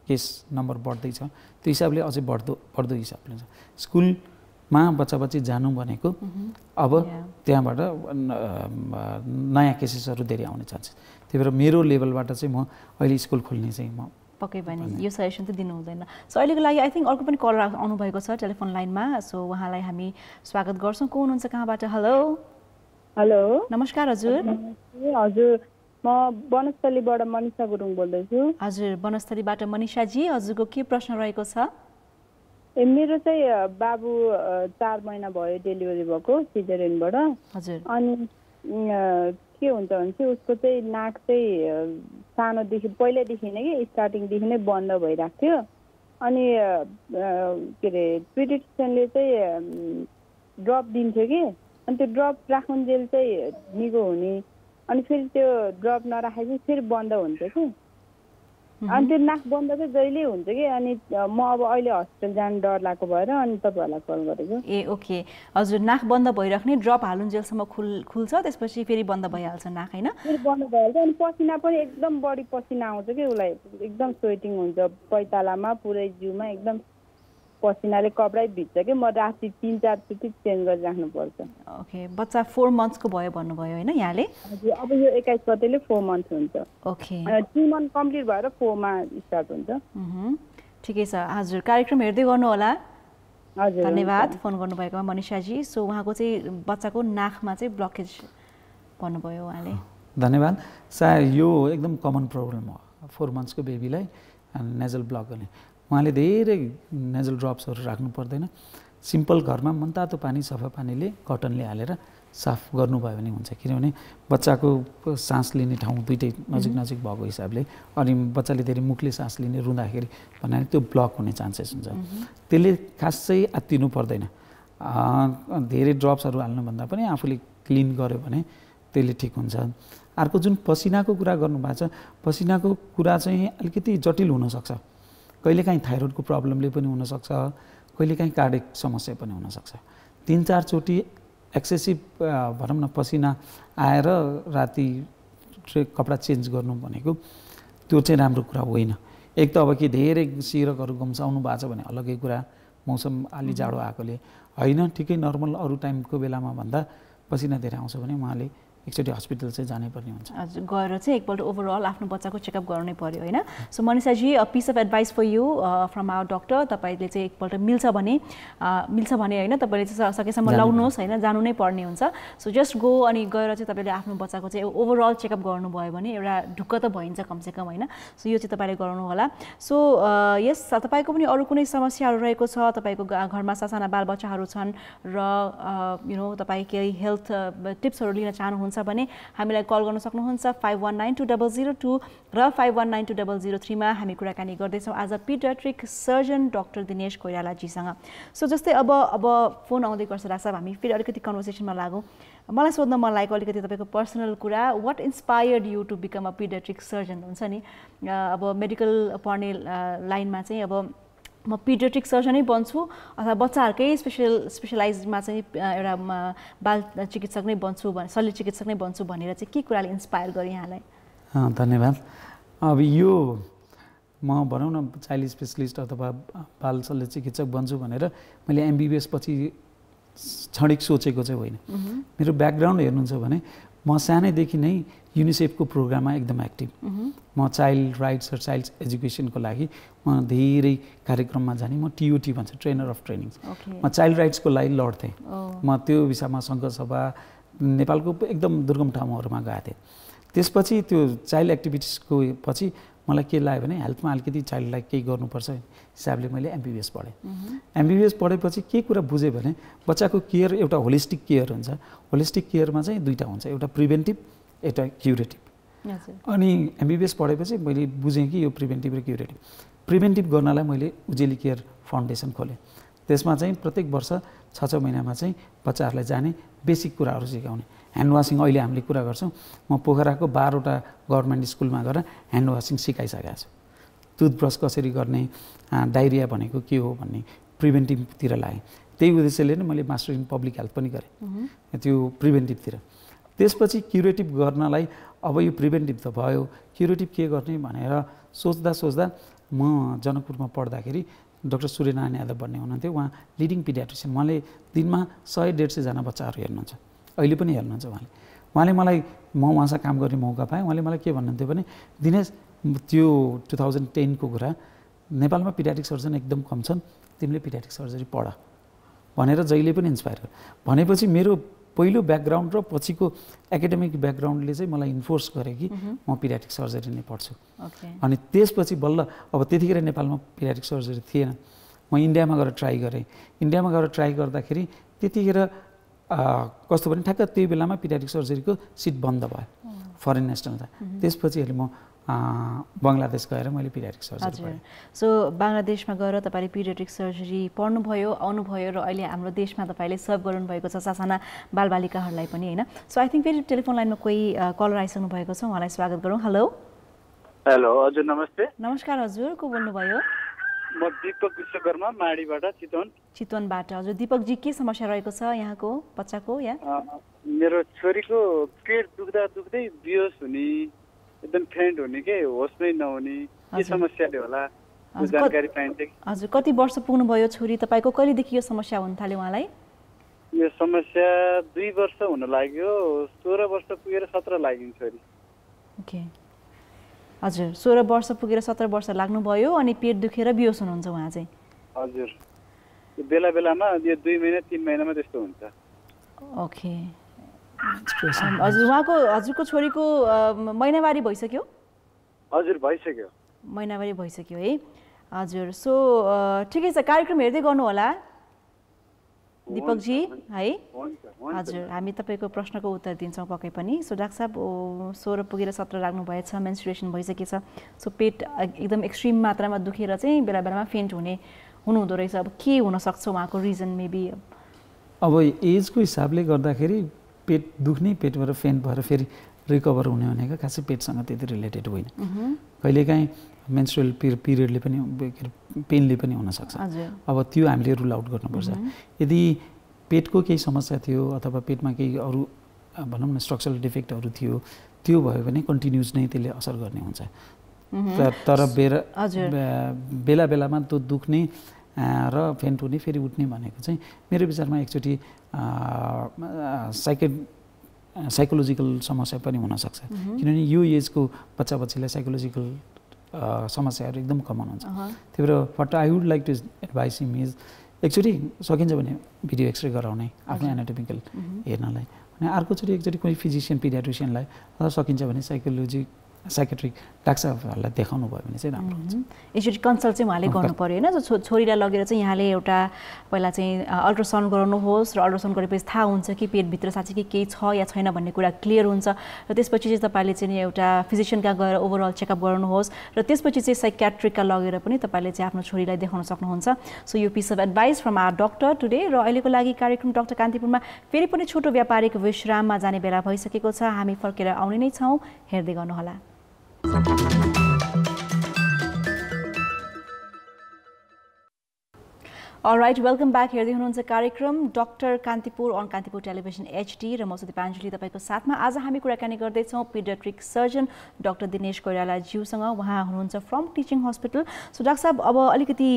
केस नम्बर बढ्दैछ त्यो हिसाबले अझै बढ्दो हिसाबले छ स्कुल बच्चा बच्ची जानु भनेको अब त्यहाँबाट नयाँ केसेसहरू धेरै आउने चान्सेस। त्यही भएर मेरो लेभलबाट चाहिँ म अहिले स्कुल खोल्ने चाहिँ म पक्कै पनि यो सजेसन चाहिँ दिनु हुँदैन। सो अहिलेको लागि आई थिङ्क अर्को पनि कल आउनुभएको छ टेलिफोन लाइनमा। सो उहाँलाई हामी स्वागत गर्छौँ। को हुनुहुन्छ कहाँबाट? हेलो हेलो नमस्कार हजुर। हजुर म वनस्थलीबाट मनिषा गुरुङ बोल्दैछु। हजुर वनस्थलीबाट मनिषाजी, हजुरको के प्रश्न रहेको छ? मेरो चाहिँ बाबु 4 महिना भयो डेलिभरी भएको सिजरियनबाट। हजुर अनि के हुन्छ भने चाहिँ उसको चाहिँ नाक चाहिँ सानोदेखि पहिल्यैदेखि नै कि स्टार्टिङदेखि नै बन्द भइरहेको थियो। अनि के अरे पिडियाट्रिसियनले चाहिँ ड्रप दिन्थ्यो कि, अनि त्यो ड्रप राखुन्जेल चाहिँ निको हुने, अनि फेरि त्यो ड्रप नराखेपछि फेरि बन्द हुन्छ कि। अनि त्यो नाक बन्द चाहिँ जहिले हुन्छ कि। अनि म अब अहिले हस्पिटल जानु डर लागेको भएर अनि तपाईँहरूलाई कल गरेको। ए ओके हजुर, नाक बन्द भइराख्ने, ड्रप हालुन्जेलसम्म खुल्छ, त्यसपछि फेरि बन्द भइहाल्छ नाक होइन? फेरि बन्द भइहाल्छ। अनि पसिना पनि एकदम बढी पसिना आउँछ कि उसलाई, एकदम स्वेटिङ हुन्छ पैतालामा, पुरै जिउमा एकदम पसिनाले कपडै भिज्छ कि। म राति 3-4 चोटि चेन्ज गरिराख्नुपर्छ। ओके बच्चा 4 मन्थ्सको भयो भन्नुभयो होइन यहाँले? हजुर अब यो 21 गतेले 4 मन्थ हुन्छ। ओके 3 मन्थ कम्प्लिट भएर 4 मा स्टार्ट हुन्छ। ठिकै छ हजुर, कार्यक्रम हेर्दै गर्नु होला। हजुर धन्यवाद फोन गर्नुभएकोमा मनिषाजी। सो उहाँको चाहिँ बच्चाको नाकमा चाहिँ ब्लकेज भन्नुभयो उहाँले। धन्यवाद। सायद यो एकदम कमन प्रब्लम हो 4 मन्थ्सको बेबीलाई नेजल ब्लक गर्ने। उहाँले धेरै नेजल ड्रप्सहरू राख्नु पर्दैन। सिम्पल घरमा मनतातो पानी सफा पानीले कटनले हालेर साफ गर्नुभयो भने हुन्छ। किनभने बच्चाको सास लिने ठाउँ दुइटै नजिक नजिक भएको हिसाबले अनि बच्चाले धेरै मुखले सास लिने रुँदाखेरि भन्नाले त्यो ब्लक हुने चान्सेस हुन्छ। त्यसले खासै आत्तिनु पर्दैन। धेरै ड्रप्सहरू हाल्नुभन्दा पनि आफूले क्लिन गर्यो भने त्यसले ठिक हुन्छ। अर्को जुन पसिनाको कुरा गर्नुभएको छ, पसिनाको कुरा चाहिँ अलिकति जटिल हुनसक्छ। कहिलेकाहीँ थाइरोइडको प्रब्लमले पनि हुनसक्छ, कहिलेकाहीँ कार्डियक समस्या पनि हुनसक्छ। 3-4 चोटि एक्सेसिभ भनौँ न पसिना आएर राति कपडा चेन्ज गर्नु भनेको त्यो चाहिँ राम्रो कुरा होइन। एक त अब कि धेरै सिरकहरू गुम्साउनु भएको छ भने अलग्गै कुरा, मौसम अलि जाडो आएकोले होइन, ठिकै नर्मल अरू टाइमको बेलामा भन्दा पसिना धेरै आउँछ भने उहाँले एकचोटि हस्पिटल चाहिँ जानै पर्ने हुन्छ। हजुर गएर चाहिँ एकपल्ट ओभरअल आफ्नो बच्चाको चेकअप गर्नै पर्यो होइन? सो मनिषाजी a piece of advice for you from our doctor. तपाईँले चाहिँ एकपल्ट मिल्छ भने होइन, तपाईँले चाहिँ सकेसम्म लाउनुहोस् होइन, जानु नै पर्ने हुन्छ। सो जस्ट गो अनि गएर चाहिँ तपाईँले आफ्नो बच्चाको चाहिँ ओभरअल चेकअप गर्नुभयो भने एउटा ढुक्क त भइन्छ कमसेकम होइन? सो यो चाहिँ तपाईँले गराउनु होला। सो यस तपाईँको पनि अरू कुनै समस्याहरू रहेको छ, तपाईँको घरमा सासाना बालबच्चाहरू छन् र तपाईँ केही हेल्थ टिप्सहरू लिन चाहनुहुन्छ भने हामीलाई कल गर्न सक्नुहुन्छ 51920002 र 51920003 मा हामी कुराकानी गर्दैछौँ आज पिडियाट्रिक सर्जन डाक्टर दिनेश कोइरालाजीसँग। सो जस्तै अब फोन आउँदै गर्छ डाक्टर साहब, हामी फेरि अलिकति कन्भर्सेसनमा लागौँ। मलाई सोध्न मन लागेको अलिकति तपाईँको पर्सनल कुरा, what inspired you to become a pediatric surgeon? हुन्छ नि अब मेडिकल पढ्ने लाइनमा चाहिँ अब म पिडियाट्रिक सर्जनै बन्छु अथवा बच्चाहरूकै स्पेसलाइजमा चाहिँ एउटा बाल चिकित्सक नै बन्छु, शल्य चिकित्सक नै बन्छु भनेर चाहिँ के कुराले इन्सपायर गर्यो यहाँलाई? धन्यवाद। अब यो म भनौँ न चाइल्ड स्पेसलिस्ट अथवा बाल शल्य चिकित्सक बन्छु भनेर मैले MBBS पछि क्षणिक सोचेको चाहिँ होइन। मेरो ब्याकग्राउन्ड हेर्नुहुन्छ भने म सानैदेखि नै युनिसेफको प्रोग्राममा एकदम एक्टिभ। म चाइल्ड राइट्स र चाइल्ड एजुकेसनको लागि म धेरै कार्यक्रममा जाने। म TOT भन्छ, ट्रेनर अफ ट्रेनिङ। म चाइल्ड राइट्सको लागि लड्थेँ। म त्यो विषयमा सङ्घसभा नेपालको एकदम दुर्गम ठाउँहरूमा गएको थिएँ। त्यसपछि त्यो चाइल्ड एक्टिभिटिजको पछि मलाई के लाग्यो भने हेल्थमा अलिकति चाइल्डलाई केही गर्नुपर्छ हिसाबले मैले MBBS पढेँ। MBBS पढेपछि के कुरा बुझेँ भने बच्चाको केयर एउटा होलिस्टिक केयर हुन्छ। होलिस्टिक केयरमा चाहिँ दुईवटा हुन्छ, एउटा प्रिभेन्टिभ एउटा क्युरेटिभ। अनि MBBS पढेपछि मैले बुझेँ कि यो प्रिभेन्टिभ र क्युरेटिभ। प्रिभेन्टिभ गर्नलाई मैले उजेली केयर फाउन्डेसन खोलेँ। त्यसमा चाहिँ प्रत्येक वर्ष 6 महिनामा चाहिँ बच्चाहरूलाई जाने बेसिक कुराहरू सिकाउने। ह्यान्ड वासिङ अहिले हामीले कुरा गर्छौँ, म पोखराको 12वटा गभर्मेन्ट स्कुलमा गएर ह्यान्ड वासिङ सिकाइसकेको छु। टुथब्रस कसरी गर्ने, डाइरिया भनेको के हो भन्ने प्रिभेन्टिभतिर लागेँ। त्यही उद्देश्यले नै मैले मास्टर इन पब्लिक हेल्थ पनि गरेँ त्यो प्रिभेन्टिभतिर। त्यसपछि क्युरेटिभ गर्नलाई अब यो प्रिभेन्टिभ त भयो, क्युरेटिभ के गर्ने भनेर सोच्दा म जनकपुरमा पढ्दाखेरि डाक्टर सूर्यनारायण यादव भन्ने हुनुहुन्थ्यो, उहाँ लिडिङ पिडियाट्रिसियन, उहाँले दिनमा 100-150 जना बच्चाहरू हेर्नुहुन्छ, अहिले पनि हेर्नुहुन्छ उहाँले मलाई म उहाँसँग काम गर्ने मौका पाएँ। उहाँले मलाई के भन्नुहुन्थ्यो भने दिनेश त्यो 2010 को कुरा, नेपालमा पिडियाट्रिक सर्जन एकदम कम छन्, तिमीले पिडियाट्रिक सर्जरी पढ भनेर जहिले पनि इन्सपायर गर्यो। भनेपछि मेरो पहिलो ब्याकग्राउन्ड र पछिको एकाडेमिक ब्याकग्राउन्डले चाहिँ मलाई इन्फोर्स गरे कि म पिडियाट्रिक सर्जरी नै पढ्छु। अनि त्यसपछि बल्ल अब त्यतिखेर नेपालमा पिडियाट्रिक सर्जरी थिएन, म इन्डियामा गएर ट्राई गरेँ। इन्डियामा गएर ट्राई गर्दाखेरि त्यतिखेर कस्तो भने ठ्याक्क त्यही बेलामा पिडियाट्रिक सर्जरीको सिट बन्द भयो फरेन नेसनल। त्यसपछि अहिले म बङ्गलादेश गएर मैले पिडियाट्रिक सर्जरी पढेँ। सो बङ्गलादेशमा गएर तपाईँले पिडियाट्रिक सर्जरी पढ्नुभयो, आउनुभयो र अहिले हाम्रो देशमा तपाईँले सर्भ गर्नुभएको छ सासाना बालबालिकाहरूलाई पनि होइन। सो आई थिङ्क फेरि टेलिफोन लाइनमा कोही कलर आइसक्नु भएको छ, उहाँलाई स्वागत गरौँ। हेलो हेलो हजुर नमस्ते। नमस्कार हजुर, को बोल्नुभयो? म दिपक विश्वकर्मा माडीबाट चितवनबाट। हजुर दिपकजी, के समस्या रहेको छ यहाँको बच्चाको? मेरो छोरीको पेट दुख्दै बिहोस हुने, एकदम फेन्ट हुने, के होसमै नहुने, के समस्याले होला जानकारी पाइन्छ? हजुर कति वर्ष पुग्नुभयो छोरी तपाईँको? कहिलेदेखि यो समस्या हुन थाल्यो उहाँलाई? यो समस्या 2 वर्ष हुन लाग्यो, 16 वर्ष पुगेर 17 लाग्यो छोरी। ओके हजुर, 16 वर्ष पुगेर 17 वर्ष लाग्नुभयो अनि पेट दुखेर बिहोस हुनुहुन्छ उहाँ चाहिँ? हजुर बेला बेलामा यो 2 महिना 3 महिनामा त्यस्तो हुन्छ। ओके हजुर, हजुरको छोरीको महिनावारी भइसक्यो? हजुर भइसक्यो, महिनावारी भइसक्यो है। हजुर सो ठिकै छ, कार्यक्रम हेर्दै गर्नु होला दिपकजी है। हजुर हामी तपाईँको प्रश्नको उत्तर दिन्छौँ पक्कै पनि। सो डाक्टर साहब 16 पुगेर 17 लाग्नुभएछ, मेन्स्ट्रुएसन भइसकेछ, सो पेट एकदम एक्सट्रिम मात्रामा दुखेर चाहिँ बेला बेलामा फेन्ट हुनुहुँदो रहेछ। अब के हुनसक्छ उहाँको रिजन? मेबी अब एजको हिसाबले गर्दाखेरि पेट दुख्ने, पेटबाट फेन्ट भएर फेरि रिकभर हुने भनेको खासै पेटसँग त्यति रिलेटेड होइन। कहिलेकाहीँ मेन्स्ट्रुअल पिरियडले पनि पेनले पनि हुनसक्छ। अब त्यो हामीले रुल आउट गर्नुपर्छ। यदि पेटको केही समस्या थियो अथवा पेटमा केही अरू भनौँ न स्ट्रक्चरल डिफेक्टहरू थियो, त्यो भयो भने कन्टिन्युस नै त्यसले असर गर्ने हुन्छ। तर बेला बेलामा त्यो दुख्ने र फेन्ट हुने फेरि उठ्ने भनेको चाहिँ मेरो विचारमा एकचोटि साइकोलोजिकल समस्या पनि हुनसक्छ, किनभने यो एजको बच्चा बच्चीलाई साइकोलोजिकल समस्याहरू एकदम कमन हुन्छ। त्यही भएर what I would like to advise him is एकचोटि सकिन्छ भने भिडियो एक्सरे गराउने आफ्नो एनाटोमिकल हेर्नलाई, अनि अर्कोचोटि एकचोटि कुनै फिजिसियन पिडियाट्रिसियनलाई अथवा सकिन्छ भने साइकेट्रिक डाक्टरहरूलाई देखाउनु भयो भने चाहिँ राम्रो हुन्छ। एकचोटि कन्सल्ट चाहिँ उहाँले गर्नु पऱ्यो होइन। छोरीलाई लगेर चाहिँ यहाँले एउटा पहिला चाहिँ अल्ट्रासाउन्ड गराउनुहोस् र अल्ट्रासाउन्ड गरेपछि थाहा हुन्छ कि पेटभित्र साँच्चै कि केही छ या छैन भन्ने कुरा क्लियर हुन्छ, र त्यसपछि चाहिँ तपाईँले चाहिँ एउटा फिजिसियनका गएर ओभरअल चेकअप गराउनुहोस् र त्यसपछि चाहिँ साइकेट्रिकका लगेर पनि तपाईँले चाहिँ आफ्नो छोरीलाई देखाउन सक्नुहुन्छ। सो यो piece of advice from our doctor today. र अहिलेको लागि कार्यक्रम डाक्टर कान्तिपुरमा फेरि पनि छोटो व्यापारिक विश्राममा जाने बेला भइसकेको छ। हामी फर्केर आउने नै छौँ, हेर्दै गर्नुहोला। Alright, welcome back. हेर्दै हुनुहुन्छ कार्यक्रम doctor Kantipur on Kantipur television HD र म दिपाञ्जली तपाईँको साथमा। आज हामी कुराकानी गर्दैछौँ pediatric surgeon doctor Dinesh Koirala ज्यूसँग। उहाँ हुनुहुन्छ from teaching hospital. So doctor साहब अब अलिकति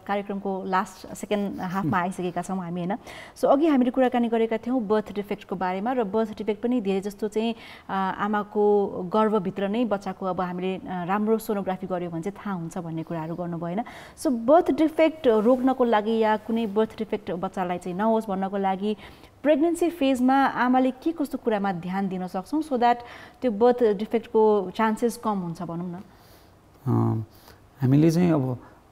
कार्यक्रमको लास्ट सेकेन्ड हाफमा आइसकेका छौँ हामी होइन। सो अघि हामीले कुराकानी गरेका थियौँ बर्थ डिफेक्टको बारेमा, र बर्थ डिफेक्ट पनि धेरै जस्तो चाहिँ आमाको गर्भभित्र नै बच्चाको अब हामीले राम्रो सोनोग्राफी गऱ्यो भने चाहिँ थाहा हुन्छ भन्ने कुराहरू गर्नुभयो होइन। सो बर्थ डिफेक्ट रोक्नको लागि या कुनै बर्थ डिफेक्ट बच्चालाई चाहिँ नहोस् भन्नको लागि प्रेग्नेन्सी फेजमा आमाले के कस्तो कुरामा ध्यान दिन सक्छौँ सो द्याट त्यो बर्थ डिफेक्टको चान्सेस कम हुन्छ भनौँ न? हामीले चाहिँ अब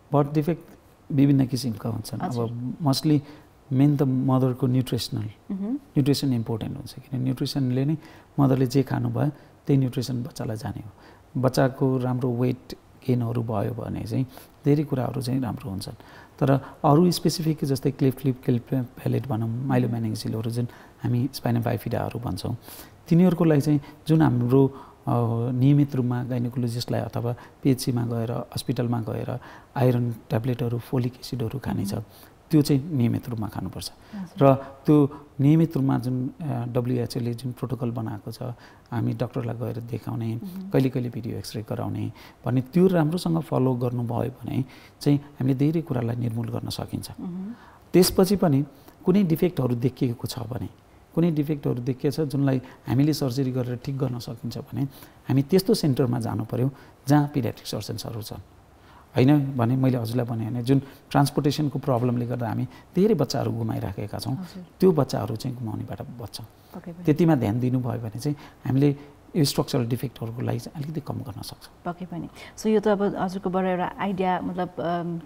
बर्थ डिफेक्ट विभिन्न किसिमका हुन्छन्। अब मोस्टली मेन त मदरको न्युट्रिसन इम्पोर्टेन्ट हुन्छ, किन न्युट्रिसनले नै मदरले जे खानुभयो त्यही न्युट्रिसन बच्चालाई जाने हो। बच्चाको राम्रो वेट गेनहरू भयो भने चाहिँ धेरै कुराहरू चाहिँ राम्रो हुन्छन्। तर अरू स्पेसिफिक जस्तै क्लिप प्यालेट भनौँ, माइलोमेनिङ्जिलहरू जुन हामी स्पाइनल बाइफिडाहरू भन्छौँ, तिनीहरूको लागि चाहिँ जुन हाम्रो नियमित रूपमा गाइनोकोलोजिस्टलाई अथवा PHCमा गएर हस्पिटलमा गएर आइरन ट्याब्लेटहरू, फोलिक एसिडहरू खाने छ, त्यो चाहिँ नियमित रूपमा खानुपर्छ र त्यो नियमित रूपमा जुन WHO ले जुन प्रोटोकल बनाएको छ हामी डक्टरलाई गएर देखाउने कहिले कहिले भिडियो एक्सरे गराउने भन्ने त्यो राम्रोसँग फलो गर्नुभयो भने चाहिँ हामीले धेरै कुरालाई निर्मूल गर्न सकिन्छ। त्यसपछि पनि कुनै डिफेक्टहरू देखिएको छ भने कुनै डिफेक्टहरू देखिएको छ जुनलाई हामीले सर्जरी गरेर ठिक गर्न सकिन्छ भने हामी त्यस्तो सेन्टरमा जानु पर्यो जहाँ पिडियाट्रिक सर्जन्सहरू छन्। हैन भने मैले हजुरलाई भने हैन जुन ट्रान्सपोर्टेसनको प्रब्लमले गर्दा हामी धेरै बच्चाहरू गुमाइराखेका छौँ त्यो बच्चाहरू चाहिँ गुमाउनेबाट बच्छौँ। त्यतिमा ध्यान दिनुभयो भने चाहिँ हामीले यो स्ट्रक्चरल डिफेक्टहरूको लागि चाहिँ अलिकति कम गर्न सक्छौँ। पक्कै पनि। सो यो त अब हजुरकोबाट एउटा आइडिया मतलब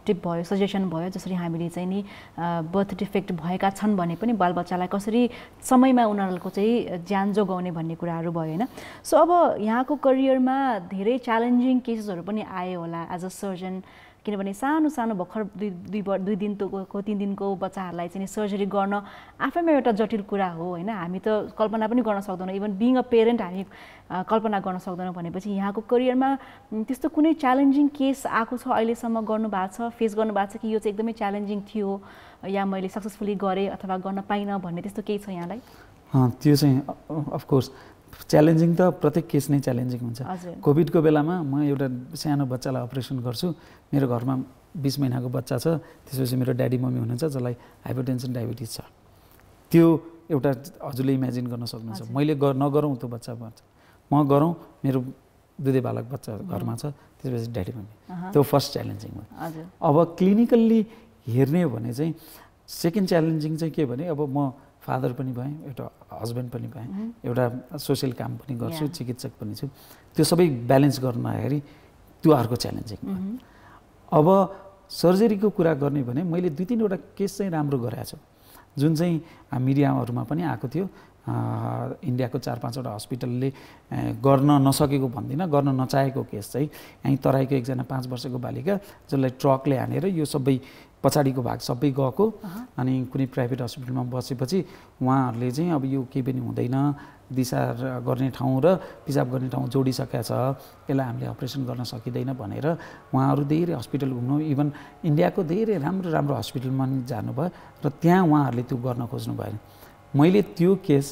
टिप भयो, सजेसन भयो, जसरी हामीले चाहिँ नि बर्थ डिफेक्ट भएका छन् भने पनि बालबच्चालाई कसरी समयमा उनीहरूको चाहिँ ज्यान जोगाउने भन्ने कुराहरू भयो होइन। सो अब यहाँको करियरमा धेरै च्यालेन्जिङ केसेसहरू पनि आयो होला एज अ सर्जन, किनभने सानो सानो भर्खर दुई दिनको 3 दिनको बच्चाहरूलाई चाहिँ सर्जरी गर्न आफैमा एउटा जटिल कुरा हो होइन। हामी त कल्पना पनि गर्न सक्दैनौँ, इभन बिङ अ पेरेन्ट हामी कल्पना गर्न सक्दैनौँ। भनेपछि यहाँको करियरमा त्यस्तो कुनै च्यालेन्जिङ केस आएको छ अहिलेसम्म गर्नुभएको छ, फेस गर्नुभएको छ कि यो चाहिँ एकदमै च्यालेन्जिङ थियो या मैले सक्सेसफुली गरेँ अथवा गर्न पाइनँ भन्ने त्यस्तो केही छ यहाँलाई? त्यो चाहिँ अफकोर्स च्यालेन्जिङ त प्रत्येक केस नै च्यालेन्जिङ हुन्छ। कोभिडको बेलामा म एउटा सानो बच्चालाई अपरेसन गर्छु, मेरो घरमा 20 महिनाको बच्चा छ, त्यसपछि मेरो ड्याडी मम्मी हुनुहुन्छ जसलाई हाइपरटेन्सन डायबिटिज छ। त्यो एउटा हजुरले इमेजिन गर्न सक्नुहुन्छ। मैले नगरौँ त्यो बच्चा म गरौँ, मेरो दुधे बालक बच्चा घरमा छ, त्यसपछि ड्याडी मम्मी, त्यो फर्स्ट च्यालेन्जिङ हो। अब क्लिनिकल्ली हेर्ने हो भने चाहिँ सेकेन्ड च्यालेन्जिङ चाहिँ के भने अब म फादर पनि भएँ, एउटा हस्बेन्ड पनि भएँ, एउटा सोसियल काम पनि गर्छु, चिकित्सक पनि छु। त्यो सबै ब्यालेन्स गर्दाखेरि त्यो अर्को च्यालेन्जिङ भयो। अब सर्जरीको कुरा गर्ने भने मैले 2-3वटा केस चाहिँ राम्रो गराएको छु जुन चाहिँ मिडियाहरूमा पनि आएको थियो। इन्डियाको 4-5वटा हस्पिटलले गर्न नसकेको भन्दिनँ, गर्न नचाहेको केस चाहिँ यहीँ तराईको एकजना 5 वर्षको बालिका जसलाई ट्रकले हानेर यो सबै पछाडिको भाग सबै गएको अनि कुनै प्राइभेट हस्पिटलमा बसेपछि उहाँहरूले चाहिँ अब यो केही पनि हुँदैन, दिशा गर्ने ठाउँ र पिसाब गर्ने ठाउँ जोडिसकेका छ, यसलाई हामीले अपरेसन गर्न सकिँदैन भनेर उहाँहरू धेरै हस्पिटल घुम्नु, इभन इन्डियाको धेरै राम्रो राम्रो हस्पिटलमा जानुभयो र त्यहाँ उहाँहरूले त्यो गर्न खोज्नु भएन। मैले त्यो केस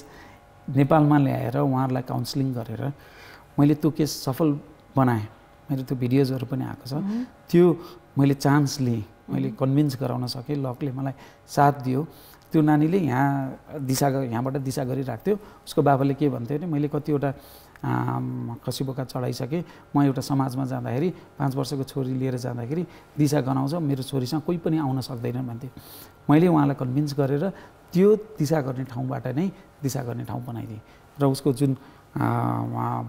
नेपालमा ल्याएर उहाँहरूलाई काउन्सिलिङ गरेर मैले त्यो केस सफल बनाएँ। मेरो त्यो भिडियोजहरू पनि आएको छ। त्यो मैले चान्स लिएँ, मैले कन्भिन्स गराउन सकेँ, लकले मलाई साथ दियो। त्यो नानीले यहाँबाट दिशा गरिरहेको थियो। उसको बाबाले के भन्थ्यो भने मैले कतिवटा खसी बोका चढाइसकेँ, म एउटा समाजमा जाँदाखेरि 5 वर्षको छोरी लिएर जाँदाखेरि दिशा गनाउँछ, मेरो छोरीसँग कोही पनि आउन सक्दैन भन्थ्यो। मैले उहाँलाई कन्भिन्स गरेर त्यो दिशा गर्ने ठाउँबाट नै दिशा गर्ने ठाउँ बनाइदिएँ र उसको जुन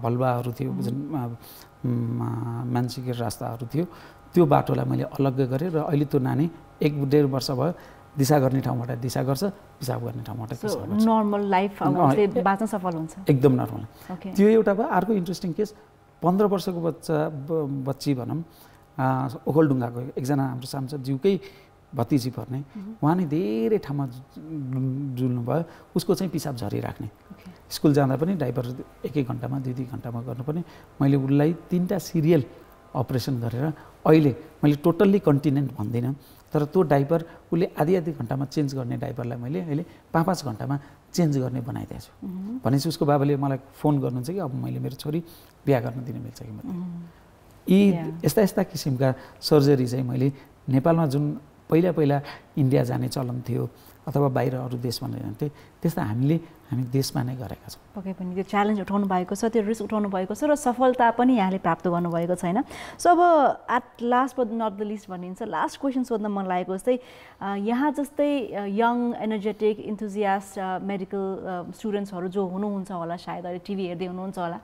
भलुवाहरू थियो, जुन मानसिक रास्ताहरू थियो, त्यो बाटोलाई मैले अलग्गै गरेँ र अहिले त्यो नानी 1-1.5 वर्ष भयो दिशा गर्ने ठाउँबाट दिशा गर्छ, पिसाब गर्ने ठाउँबाट पिसाब गर्छ। नर्मल लाइफ बाँच्न सफल हुन्छ, एकदम नर्मल। त्यो एउटा भयो। अर्को इन्ट्रेस्टिङ केस 15 वर्षको बच्ची भनौँ, ओखलढुङ्गाको एकजना हाम्रो सांसदज्यूकै भतिजी पर्ने, उहाँ नै धेरै ठाउँमा जुल्नुभयो। उसको चाहिँ पिसाब झरिराख्ने, स्कुल जाँदा पनि डाइपर 1-1 घन्टामा 2-2 घन्टामा गर्नुपर्ने। मैले उसलाई 3टा सिरियल अपरेसन गरेर अहिले मैले टोटल्ली कन्टिनेन्ट भन्दिनँ, तर त्यो डाइपर उसले आधी घन्टामा चेन्ज गर्ने डाइपरलाई मैले अहिले 5-5 घन्टामा चेन्ज गर्ने बनाइदिएको छु। भनेपछि उसको बाबाले मलाई फोन गर्नुहुन्छ कि अब मैले मेरो छोरी बिहा गर्न दिन मिल्छ कि मतलब। यी यस्ता किसिमका सर्जरी चाहिँ मैले नेपालमा जुन पहिला इन्डिया जाने चलन थियो अथवा बाहिर अरू देशमा जान्थे, त्यस्ता हामी देशमा नै गरेका छौँ। पक्कै पनि त्यो च्यालेन्ज उठाउनु भएको छ, त्यो रिस्क उठाउनु भएको छ र सफलता पनि यहाँले प्राप्त गर्नुभएको छैन। सो अब at last but not the least भनिन्छ, लास्ट क्वेसन सोध्न मन लागेको जस्तै यहाँ जस्तै यङ एनर्जेटिक इन्थुजियास्ट मेडिकल स्टुडेन्ट्सहरू जो हुनुहुन्छ होला, सायद अहिले टिभी हेर्दै हुनुहुन्छ होला,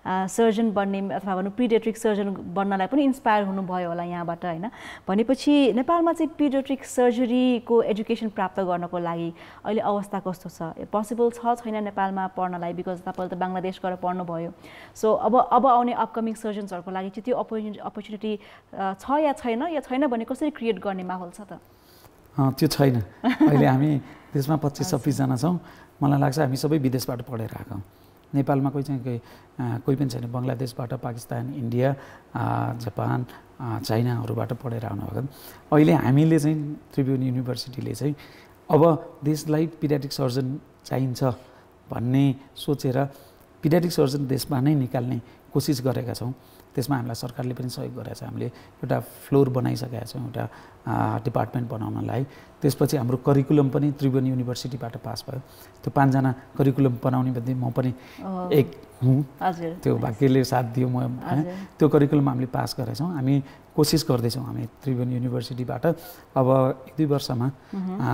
सर्जन बन्ने अथवा भनौँ पिडियाट्रिक सर्जन बन्नलाई पनि इन्सपायर हुनुभयो होला यहाँबाट होइन। भनेपछि नेपालमा चाहिँ पिडियाट्रिक सर्जरीको एजुकेसन प्राप्त गर्नको लागि अहिले अवस्था कस्तो छ? पोसिबल छ छैन नेपालमा पढ्नलाई? बिकज तपाईँले त बङ्गलादेश गएर पढ्नुभयो। सो अब आउने अपकमिङ सर्जन्सहरूको लागि चाहिँ त्यो अपर्च्युनिटी छ या छैन भने कसरी क्रिएट गर्ने माहौल छ त? त्यो छैन। अहिले हामी देशमा 25-26 जना छौँ। मलाई लाग्छ हामी सबै विदेशबाट पढेर आएका हौँ। नेपालमा कोही चाहिँ कोही पनि छैन। बङ्गलादेशबाट, पाकिस्तान, इन्डिया, जापान, चाइनाहरूबाट पढेर आउनुभएको। अहिले हामीले चाहिँ त्रिभुवन युनिभर्सिटीले चाहिँ अब देशलाई पिडियाट्रिक सर्जन चाहिन्छ भन्ने सोचेर पिडियाट्रिक सर्जन देशमा नै निकाल्ने कोसिस गरेका छौँ। त्यसमा हामीलाई सरकारले पनि सहयोग गरेको छ। हामीले एउटा फ्लोर बनाइसकेका छौँ एउटा डिपार्टमेन्ट बनाउनलाई। त्यसपछि हाम्रो करिकुलम पनि त्रिभुवन युनिभर्सिटीबाट पास भयो। त्यो 5 जना करिकुलम बनाउने मध्ये म पनि एक हुँ। त्यो भाग्यले साथ दियो। त्यो करिकुलम हामीले पास गरेका छौँ। हामी कोसिस गर्दैछौँ हामी त्रिभुवन युनिभर्सिटीबाट अब 1-2 वर्षमा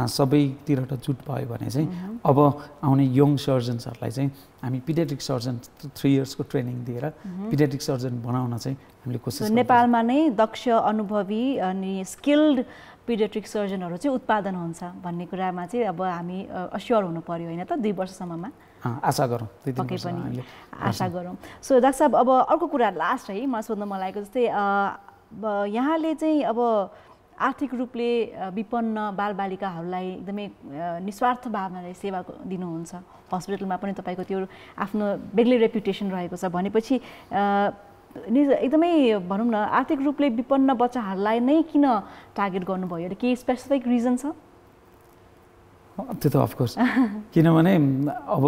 सबैतिरबाट जुट भयो भने चाहिँ अब आउने यङ सर्जन्सहरूलाई चाहिँ हामी पिडियाट्रिक सर्जन 3 इयर्सको ट्रेनिङ दिएर पिडियाट्रिक सर्जन बनाउन चाहिँ हामीले कोसिस नेपालमा नै दक्ष अनुभवी अनि स्किल्ड पिडियाट्रिक सर्जनहरू चाहिँ उत्पादन हुन्छ भन्ने कुरामा चाहिँ अब हामी अस्योर हुनु पर्यो होइन त 2 वर्षसम्ममा। आशा गरौँ, पक्कै पनि आशा गरौँ। सो डाक्टर साहब अब अर्को कुरा लास्ट है मलाई सोध्न मन लागेको जस्तै यहाँले चाहिँ अब आर्थिक रूपले विपन्न बालबालिकाहरूलाई एकदमै निस्वार्थ भावनाले सेवा दिनुहुन्छ। हस्पिटलमा पनि तपाईँको त्यो आफ्नो बेग्लै रेपुटेसन रहेको छ भनेपछि एकदमै भनौँ न आर्थिक रूपले विपन्न बच्चाहरूलाई नै किन टार्गेट गर्नुभयो र केही स्पेसिफिक रिजन छ? त्यो त अफकोर्स किनभने अब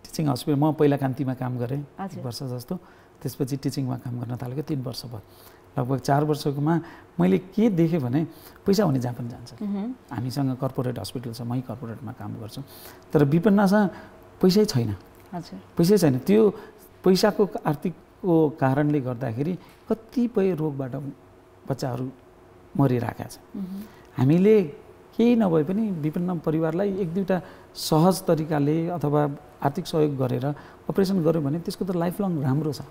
टिचिङ हस्पिटल म पहिला कान्तिमा काम गरेँ 1 वर्ष जस्तो। त्यसपछि टिचिङमा काम गर्न थालेको 3 वर्ष भयो। लगभग 4 वर्षकोमा मैले के देखेँ भने पैसा हुने जहाँ पनि जान्छ। हामीसँग कर्पोरेट हस्पिटल छ, मै कर्पोरेटमा काम गर्छु। तर विपन्नसँग पैसै छैन। पैसै छैन। त्यो पैसाको आर्थिकको कारणले गर्दाखेरि कतिपय रोगबाट बच्चाहरू मरिरहेका छन्। हामीले केही नभए पनि विपन्न परिवारलाई 1-2टा सहज तरिकाले अथवा आर्थिक सहयोग गरेर अपरेसन गर्यो भने त्यसको त लाइफ लङ राम्रो छ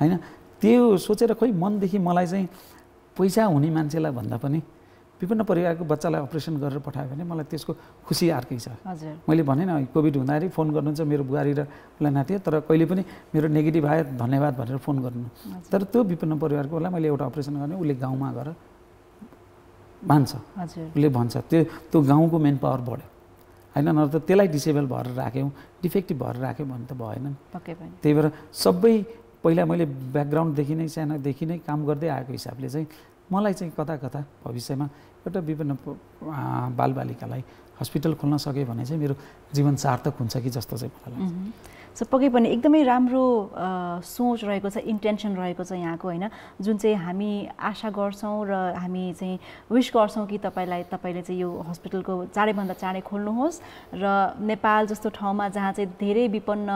होइन। त्यो सोचेर खोइ मनदेखि मलाई चाहिँ पैसा हुने मान्छेलाई भन्दा पनि विभिन्न परिवारको बच्चालाई अपरेसन गरेर पठायो भने मलाई त्यसको खुसी अर्कै छ। मैले भने न कोभिड हुँदाखेरि फोन गर्नुहुन्छ मेरो बुहारी र उसलाई नाथे, तर कहिले पनि मेरो नेगेटिभ आयो धन्यवाद भनेर फोन गर्नु। तर त्यो विपन्न परिवारकोलाई मैले एउटा अपरेसन गर्ने उसले गाउँमा गएर मान्छ, उसले भन्छ त्यो गाउँको मेन पावर बढ्यो होइन। नभए त त्यसलाई डिसेबल भएर राख्यौँ, डिफेक्टिभ भएर राख्यौँ भने त भएन। त्यही भएर सबै पहिला मैले ब्याकग्राउन्डदेखि नै सानोदेखि नै काम गर्दै आएको हिसाबले चाहिँ मलाई चाहिँ कता कता भविष्यमा एउटा विभिन्न बालबालिकालाई हस्पिटल खोल्न सकेँ भने चाहिँ मेरो जीवन सार्थक हुन्छ कि जस्तो चाहिँ मलाई लाग्छ। सो पक्कै पनि एकदमै राम्रो सोच रहेको छ, इन्टेन्सन रहेको छ यहाँको होइन, जुन चाहिँ हामी आशा गर्छौँ र हामी चाहिँ विश गर्छौँ कि तपाईँले चाहिँ यो हस्पिटलको चाँडैभन्दा चाँडै खोल्नुहोस् र नेपाल जस्तो ठाउँमा जहाँ चाहिँ धेरै विपन्न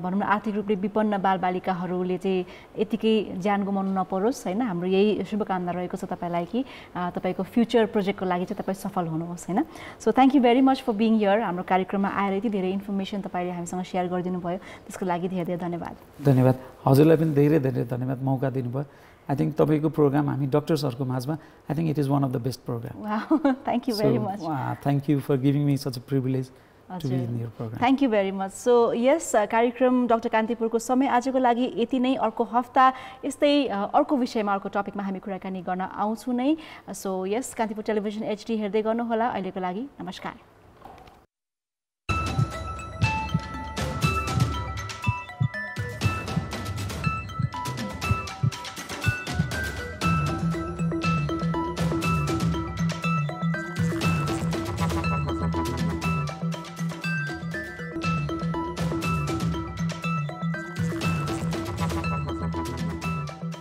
भनौँ न आर्थिक रूपले विपन्न बालबालिकाहरूले चाहिँ यतिकै ज्यान गुमाउनु नपरोस् होइन। हाम्रो यही शुभकामना रहेको छ तपाईँलाई कि तपाईँको फ्युचर प्रोजेक्टको लागि चाहिँ तपाईँ सफल हुनुहोस् होइन। So thank you very much for being here. हाम्रो कार्यक्रममा आएर यति धेरै इन्फर्मेसन तपाईँले हामीसँग सेयर गरिदिनु भयो, त्यसको लागि धेरै धेरै धन्यवाद। धन्यवाद हजुरलाई पनि धेरै धेरै धन्यवाद मौका दिनुभयो। आई थिङ्क तपाईँको प्रोग्राम हामी डक्टर्सहरूको माझमा I think it is one of the best program. Thank you very much. Thank you for giving me such a privilege to be in your program. Thank you very much. So yes, कार्यक्रम डाक्टर कान्तिपुरको समय आजको लागि यति नै। अर्को हप्ता यस्तै अर्को विषयमा अर्को टपिकमा हामी कुराकानी गर्न आउँछौँ नै। So yes Kantipur television HD हेर्दै गर्नुहोला। अहिलेको लागि नमस्कार।